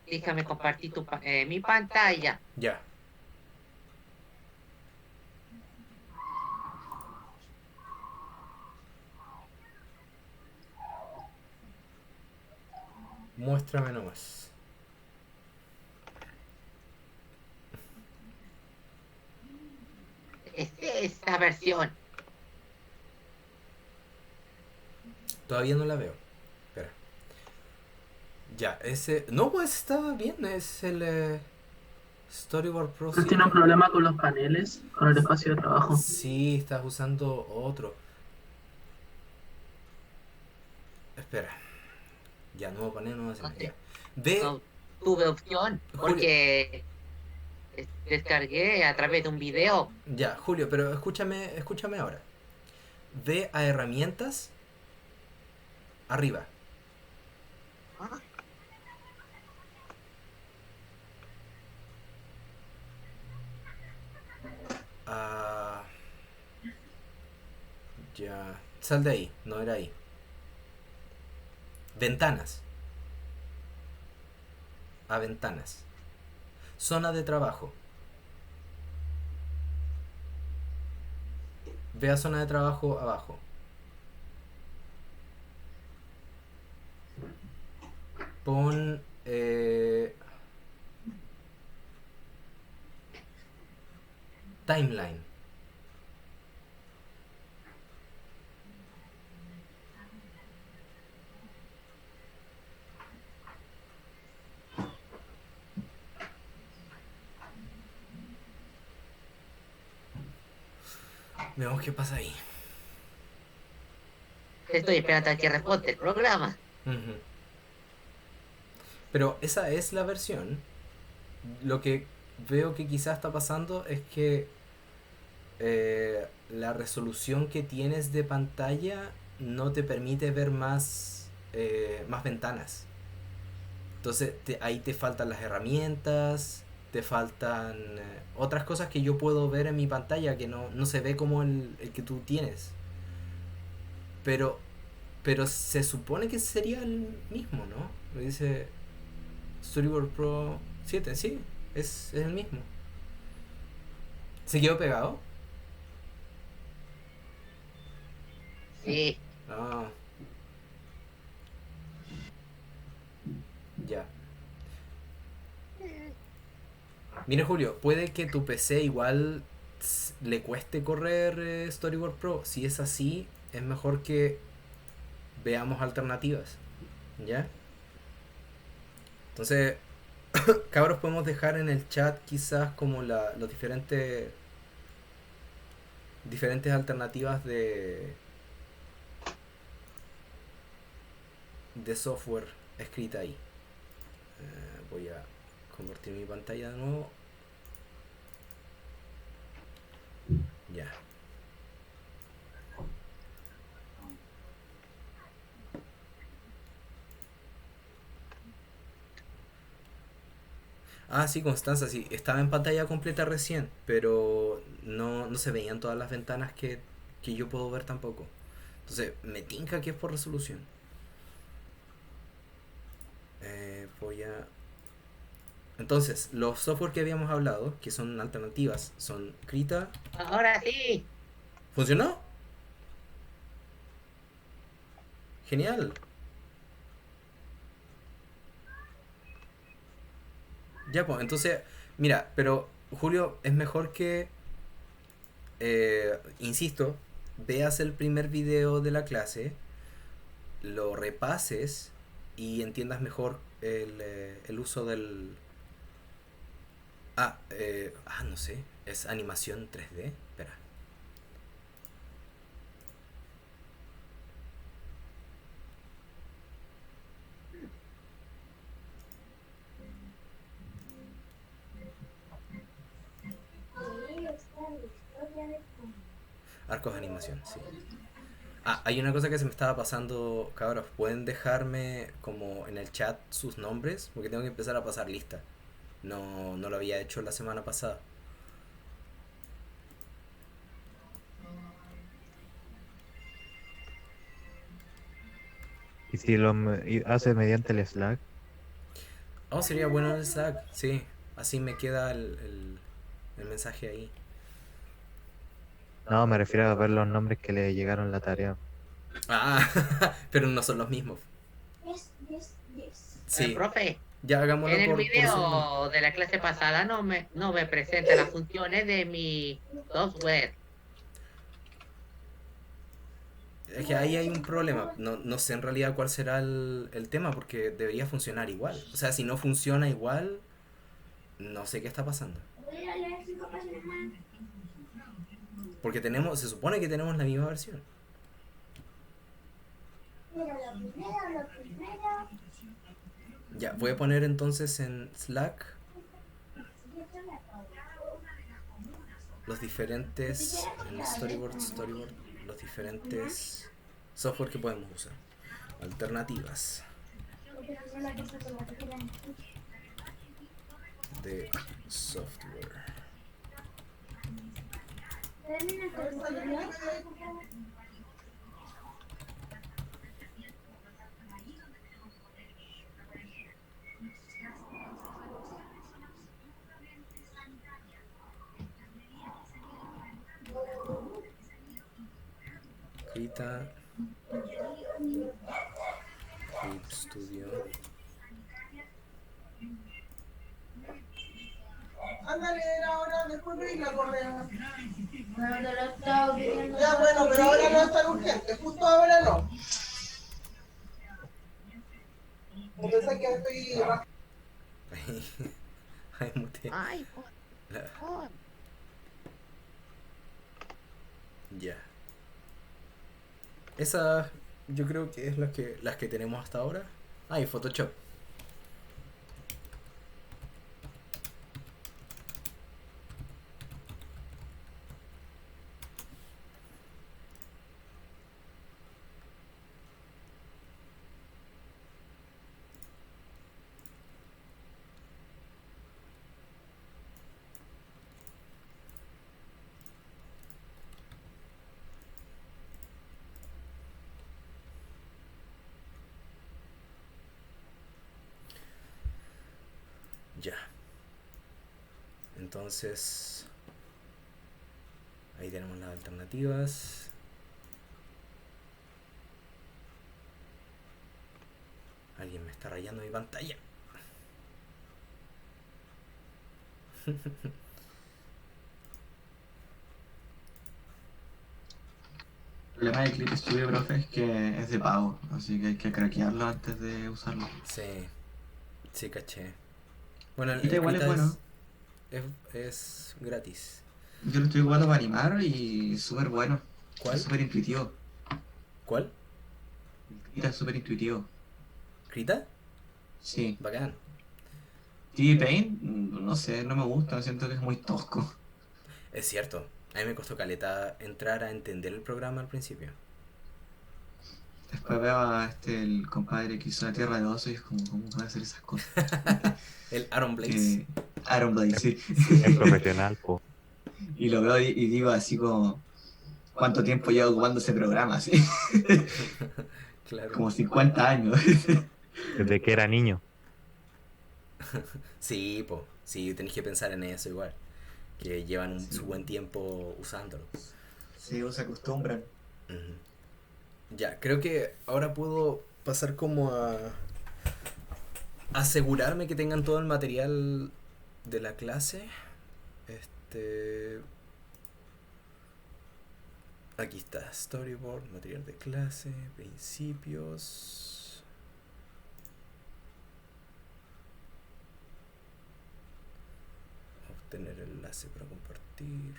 Déjame compartir mi pantalla. Ya. Muéstrame nomás. Es esta versión. Todavía no la veo. Espera. Ya, ese... No, pues está bien. Es el Storyboard Pro Pero tiene un 7. problema con los paneles, con el espacio de trabajo. Sí, estás usando otro. Espera. Ya, nuevo panel, nueva escena. Ya. Ve, No tuve opción Julio. porque descargué a través de un video. Ya, Julio, pero escúchame ahora. Ve a herramientas arriba. Ah, Ah, ya. Sal de ahí, no era ahí. Ventanas. A ventanas. Zona de trabajo. Ve a zona de trabajo abajo. Pon... timeline. Veamos qué pasa ahí. Estoy esperando a que responda el programa. Ujú. Pero esa es la versión. Lo que veo que quizás está pasando es que la resolución que tienes de pantalla no te permite ver más ventanas. Entonces ahí te faltan las herramientas, te faltan otras cosas que yo puedo ver en mi pantalla que no se ve como el que tú tienes. Pero, pero se supone que sería el mismo, ¿no? Me dice Storyboard Pro 7, sí, es el mismo. ¿Se quedó pegado? Sí, Ah, ya. Mira, Julio, puede que tu PC igual le cueste correr Storyboard Pro. Si es así, es mejor que veamos alternativas. ¿Ya? Entonces, cabros, podemos dejar en el chat quizás como los diferentes alternativas de software escrita ahí. Voy a convertir mi pantalla de nuevo. Ya. Ah, sí, Constanza, sí. Estaba en pantalla completa recién, pero no se veían todas las ventanas que yo puedo ver tampoco. Entonces, me tinca que es por resolución. Voy a... Entonces, los software que habíamos hablado, que son alternativas, son Krita. ahora sí. ¿Funcionó? Genial. Ya, pues, entonces, mira, pero Julio, es mejor que, insisto, veas el primer video de la clase, lo repases y entiendas mejor el uso del... no sé, es animación 3D. Espera. Arcos de animación, sí. Hay una cosa que se me estaba pasando, cabros. ¿Pueden dejarme como en el chat sus nombres? Porque tengo que empezar a pasar lista. No lo había hecho la semana pasada. Y si hace mediante el Slack, Oh, sería bueno el Slack, sí. Así me queda el mensaje ahí. no, me refiero a ver los nombres que le llegaron a la tarea. Ah, pero no son los mismos. Sí, Profe, ya hagámoslo en el por segundo. video de la clase pasada no me presenta las funciones de mi software. Es que ahí hay un problema. No sé en realidad cuál será el tema, porque debería funcionar igual. O sea, si no funciona igual, no sé qué está pasando. Porque se supone que tenemos la misma versión. Ya, voy a poner entonces en Slack los diferentes, en Storyboard, los diferentes software que podemos usar. Alternativas de software. Krita, Clip Studio. Ándale, era ahora, después veis la correa. Ya bueno, pero ahora no es tan urgente, justo ahora no. Entonces que estoy... Ay, muteé. Ay, La- por... Ya. Esa yo creo que es las que tenemos hasta ahora. Ah, y Photoshop. Ya. Entonces, ahí tenemos las alternativas. Alguien me está rayando mi pantalla. El problema de Clip Studio, profe, es que es de pago, así que hay que craquearlo antes de usarlo. Sí, sí, caché. Bueno, el Krita igual es Krita bueno. es gratis. Yo lo estoy jugando para animar y súper bueno. ¿Cuál? Es súper intuitivo. ¿Cuál? Krita es súper intuitivo. ¿Krita? Sí. Bacán. TV Paint, no sé, no me gusta, siento que es muy tosco. Es cierto. A mí me costó caleta entrar a entender el programa al principio. Después veo a el compadre que hizo la Tierra de Oso y es como, ¿cómo puede hacer esas cosas? El Aaron Blaze. Aaron Blake, sí. Es profesional, po. Y lo veo y digo así como, ¿cuánto tiempo lleva ocupando ese programa? Así? Claro. Como 50 años. Desde que era niño. Sí, po. Sí, tenéis que pensar en eso igual. Que llevan Sí. su buen tiempo usándolo. Sí, se acostumbran. Ujú. Ya, creo que ahora puedo pasar como a asegurarme que tengan todo el material de la clase. Aquí está, storyboard, material de clase, principios. Obtener enlace para compartir.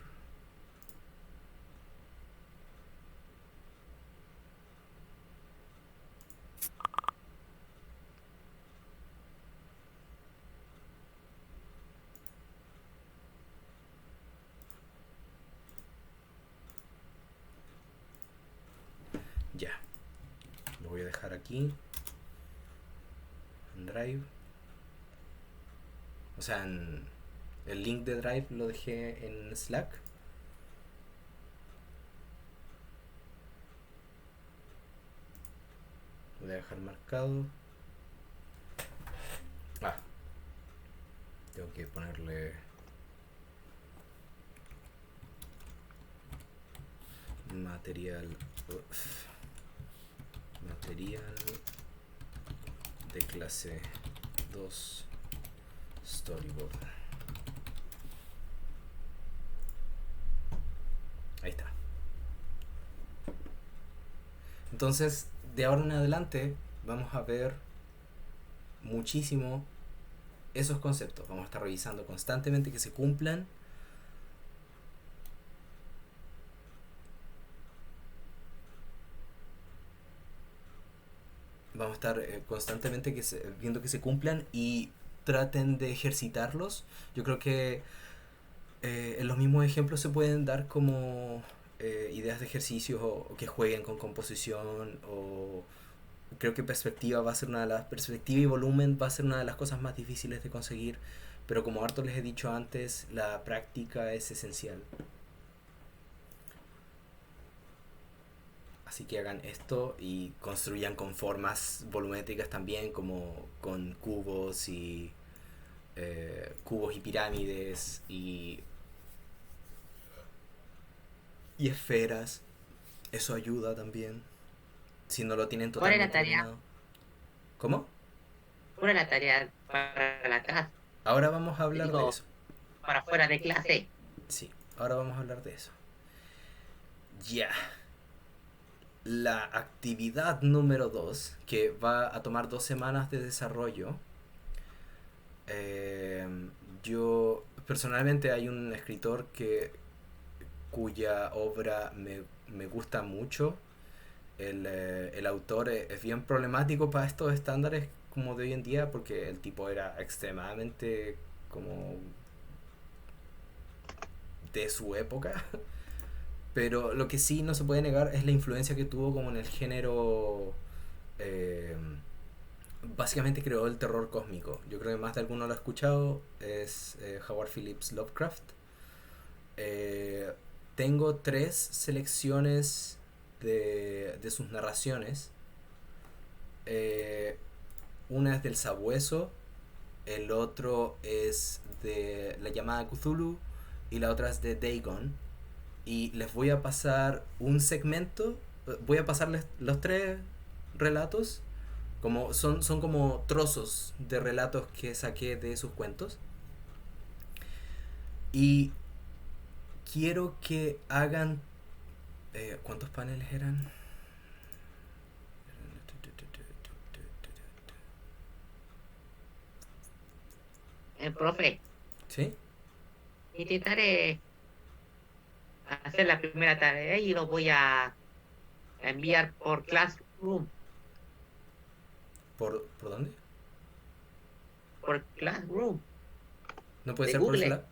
Ya, lo voy a dejar aquí en Drive. O sea, el link de Drive lo dejé en Slack. Lo voy a dejar marcado. Tengo que ponerle material de clase 2 storyboard. Ahí está. Entonces, de ahora en adelante vamos a ver muchísimo esos conceptos. Vamos a estar revisando constantemente que se cumplan. Vamos a estar constantemente viendo que se cumplan y traten de ejercitarlos. Yo creo que en los mismos ejemplos se pueden dar como ideas de ejercicios o que jueguen con composición, o creo que perspectiva y volumen va a ser una de las cosas más difíciles de conseguir, pero como harto les he dicho antes, la práctica es esencial. Así que hagan esto y construyan con formas volumétricas también, como con cubos y pirámides y esferas. Eso ayuda también. Si no lo tienen ¿Cuál es la totalmente tarea? dominado. ¿Cómo? ¿Cuál es la tarea para la casa? Ahora vamos a hablar de Digo, eso. para fuera de clase. Sí, ahora vamos a hablar de eso. Ya. La actividad número 2, que va a tomar 2 semanas de desarrollo. Yo, personalmente, hay un escritor cuya obra me gusta mucho. El autor es bien problemático para estos estándares como de hoy en día, porque el tipo era extremadamente como de su época. Pero lo que sí no se puede negar es la influencia que tuvo como en el género. Básicamente creó el terror cósmico. Yo creo que más de alguno lo ha escuchado. Es Howard Phillips Lovecraft. Tengo 3 selecciones de sus narraciones. Una es del Sabueso, el otro es de La llamada Cthulhu y la otra es de Dagon. Y les voy a pasar un segmento, voy a pasarles los 3 relatos, como son como trozos de relatos que saqué de sus cuentos. Y quiero que hagan... ¿cuántos paneles eran? Profe, ¿Sí? intentaré hacer la primera tarea y lo voy a enviar por Classroom. ¿Por dónde? Por Classroom. ¿No puede De ser Google. por Slack?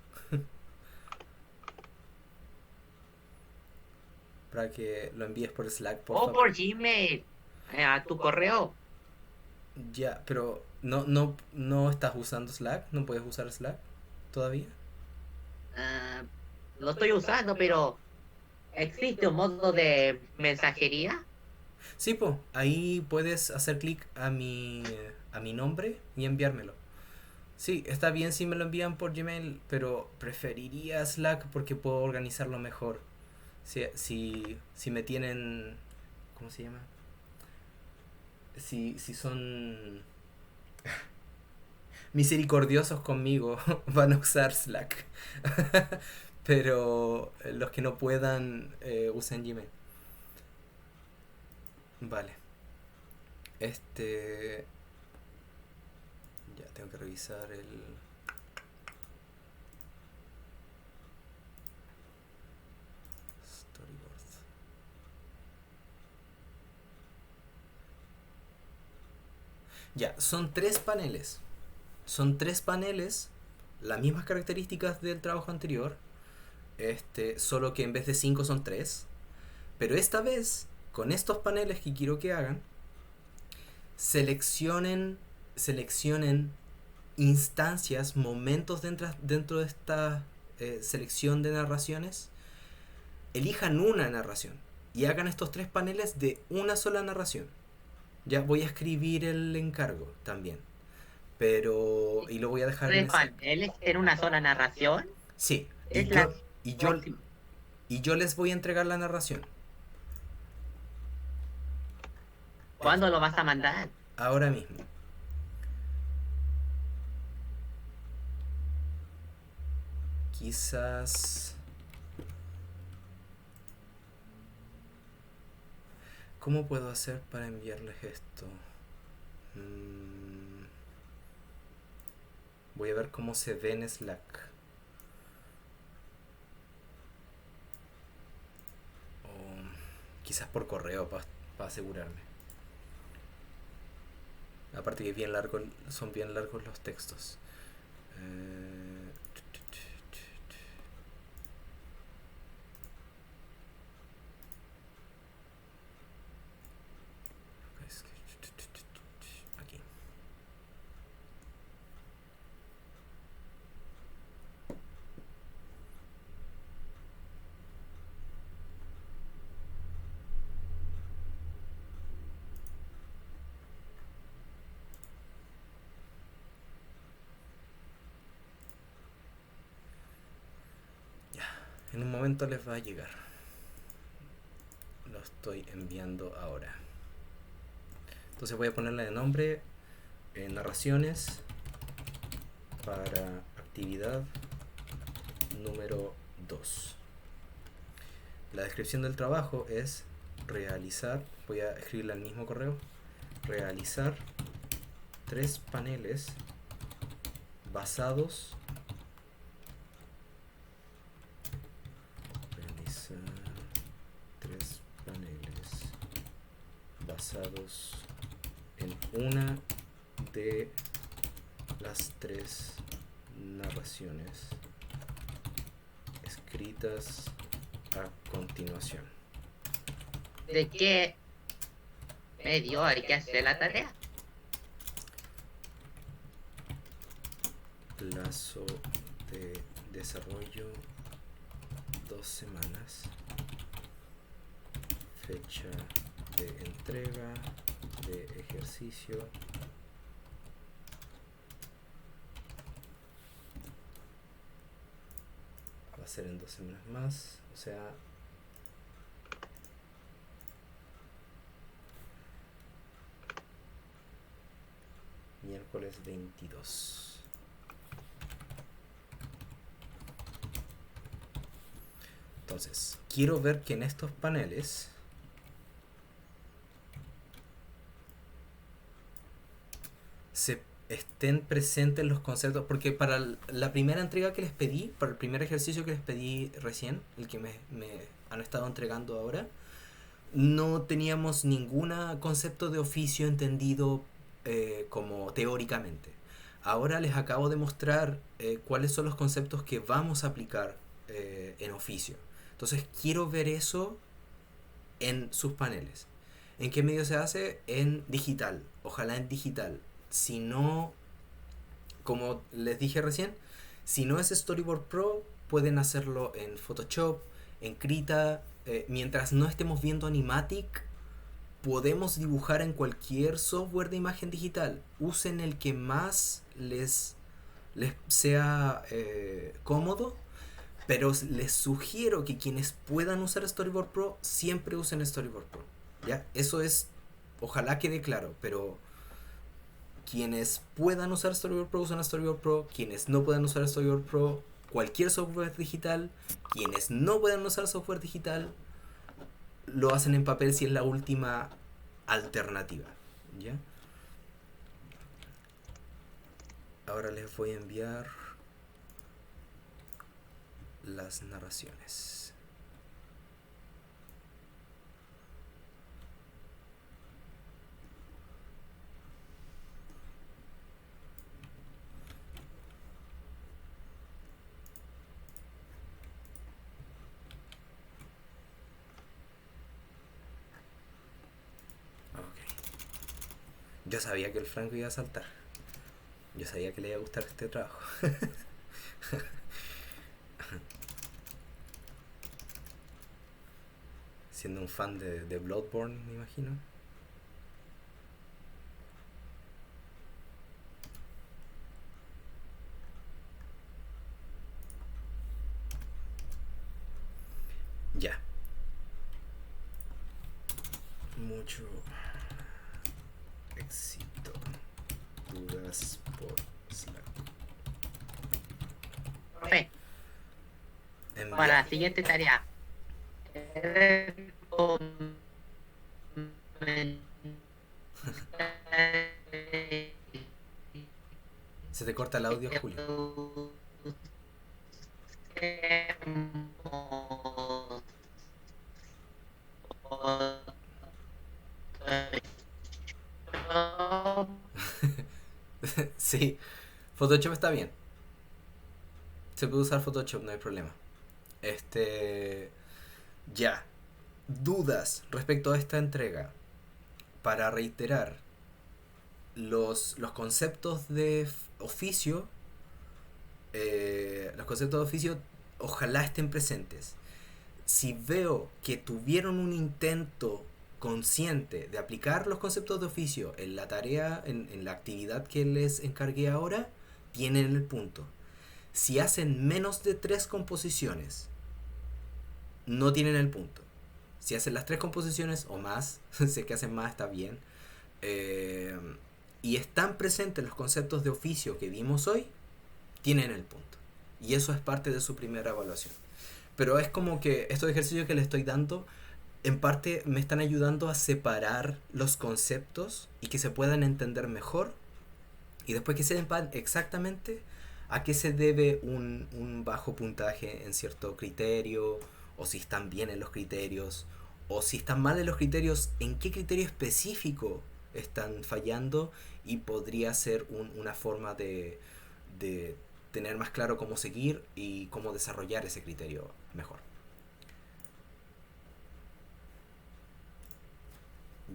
Para que lo envíes por Slack, por O favor. por Gmail. A tu correo. Ya, pero no estás usando Slack, no puedes usar Slack todavía. Lo estoy usando, pero ¿existe un modo de mensajería? Sí, pues, ahí puedes hacer clic a mi nombre y enviármelo. Sí, está bien si me lo envían por Gmail, pero preferiría Slack porque puedo organizarlo mejor. Si me tienen... ¿Cómo se llama? Si son misericordiosos conmigo, van a usar Slack. Pero los que no puedan, usen Gmail. Vale. Ya tengo que revisar el... storyboard. Ya, son 3 paneles. Son 3 paneles, las mismas características del trabajo anterior. Solo que en vez de 5 son 3. Pero esta vez, con estos paneles que quiero que hagan, seleccionen instancias, momentos dentro de esta selección de narraciones. Elijan una narración y hagan estos 3 paneles de una sola narración. Ya voy a escribir el encargo también, pero y lo voy a dejar en ¿Tres paneles en una sola narración? Sí, Es la próxima. y yo les voy a entregar la narración. ¿Cuándo lo vas a mandar? Ahora mismo. Quizás... ¿Cómo puedo hacer para enviarles esto? Voy a ver cómo se ve en Slack. O quizás por correo para asegurarme. Aparte que es bien largo, son bien largos los textos. Aquí. En un momento les va a llegar. Lo estoy enviando ahora. Entonces voy a ponerle de nombre narraciones para actividad número 2. La descripción del trabajo es realizar, voy a escribirle al mismo correo, realizar 3 paneles basados en una de las 3 narraciones escritas a continuación. ¿De qué medio hay que hacer la tarea? Plazo de desarrollo 2 semanas. Fecha de entrega de ejercicio va a ser en 2 semanas más, o sea, miércoles 22. Entonces, quiero ver que en estos paneles se estén presentes los conceptos, porque para la primera entrega que les pedí, para el primer ejercicio que les pedí recién, el que me han estado entregando ahora, no teníamos ningún concepto de oficio entendido como teóricamente. Ahora les acabo de mostrar cuáles son los conceptos que vamos a aplicar en oficio. Entonces quiero ver eso en sus paneles. ¿En qué medio se hace? En digital. Ojalá en digital. Si no, como les dije recién, si no es Storyboard Pro, pueden hacerlo en Photoshop, en Krita. Mientras no estemos viendo Animatic, podemos dibujar en cualquier software de imagen digital. Usen el que más les sea cómodo, pero les sugiero que quienes puedan usar Storyboard Pro siempre usen Storyboard Pro. ¿Ya? Eso es, ojalá quede claro, pero quienes puedan usar Storyboard Pro usan Storyboard Pro, quienes no puedan usar Storyboard Pro, cualquier software digital, quienes no puedan usar software digital, lo hacen en papel si es la última alternativa. ¿Ya? Ahora les voy a enviar las narraciones. Yo sabía que el Franco iba a saltar. Yo sabía que le iba a gustar este trabajo. Siendo un fan de Bloodborne, me imagino. Ya. Mucho éxito. Dudas por Slack. Profe, Para la siguiente tarea. Se te corta el audio, Julio. Sí, Photoshop está bien. Se puede usar Photoshop, no hay problema. Ya. Dudas respecto a esta entrega. Para reiterar, los conceptos de oficio, ojalá estén presentes. Si veo que tuvieron un intento consciente de aplicar los conceptos de oficio en la tarea, en la actividad que les encargué ahora, tienen el punto. Si hacen menos de 3 composiciones, no tienen el punto. Si hacen las 3 composiciones o más, sé que hacen más, está bien, y están presentes los conceptos de oficio que vimos hoy, tienen el punto. Y eso es parte de su primera evaluación. Pero es como que estos ejercicios que les estoy dando, en parte me están ayudando a separar los conceptos y que se puedan entender mejor. Y después que sepan exactamente a qué se debe un bajo puntaje en cierto criterio, o si están bien en los criterios, o si están mal en los criterios, en qué criterio específico están fallando, y podría ser una forma de tener más claro cómo seguir y cómo desarrollar ese criterio mejor.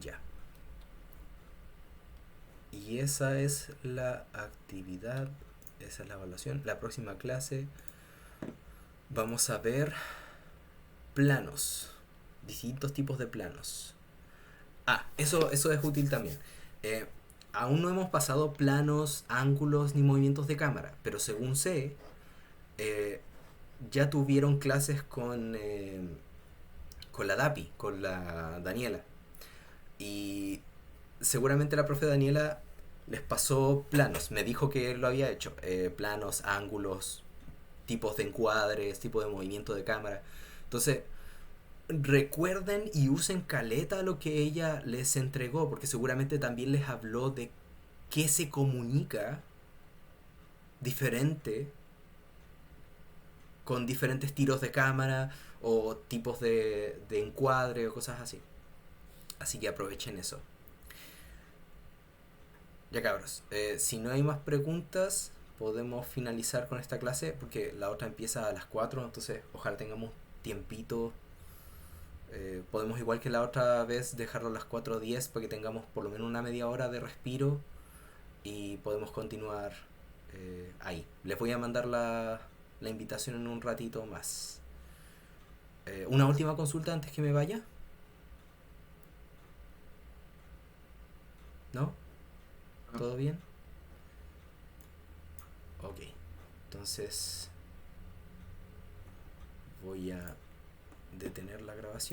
Ya. Y esa es la actividad, esa es la evaluación. La próxima clase vamos a ver planos, distintos tipos de planos. Eso es útil también. Aún no hemos pasado planos, ángulos ni movimientos de cámara, pero según sé, ya tuvieron clases con la DAPI, con la Daniela. Y seguramente la profe Daniela les pasó planos, me dijo que lo había hecho, planos, ángulos, tipos de encuadres, tipo de movimiento de cámara. Entonces, recuerden y usen caleta lo que ella les entregó, porque seguramente también les habló de qué se comunica diferente con diferentes tiros de cámara o tipos de encuadre o cosas así. Así que aprovechen eso. Ya cabros, si no hay más preguntas, podemos finalizar con esta clase, porque la otra empieza a las 4, entonces ojalá tengamos tiempito. Podemos, igual que la otra vez, dejarlo a las 4:10 para que tengamos por lo menos una media hora de respiro y podemos continuar ahí. Les voy a mandar la invitación en un ratito más. Una última consulta antes que me vaya. ¿No? ¿Todo bien? Ok. Entonces voy a detener la grabación.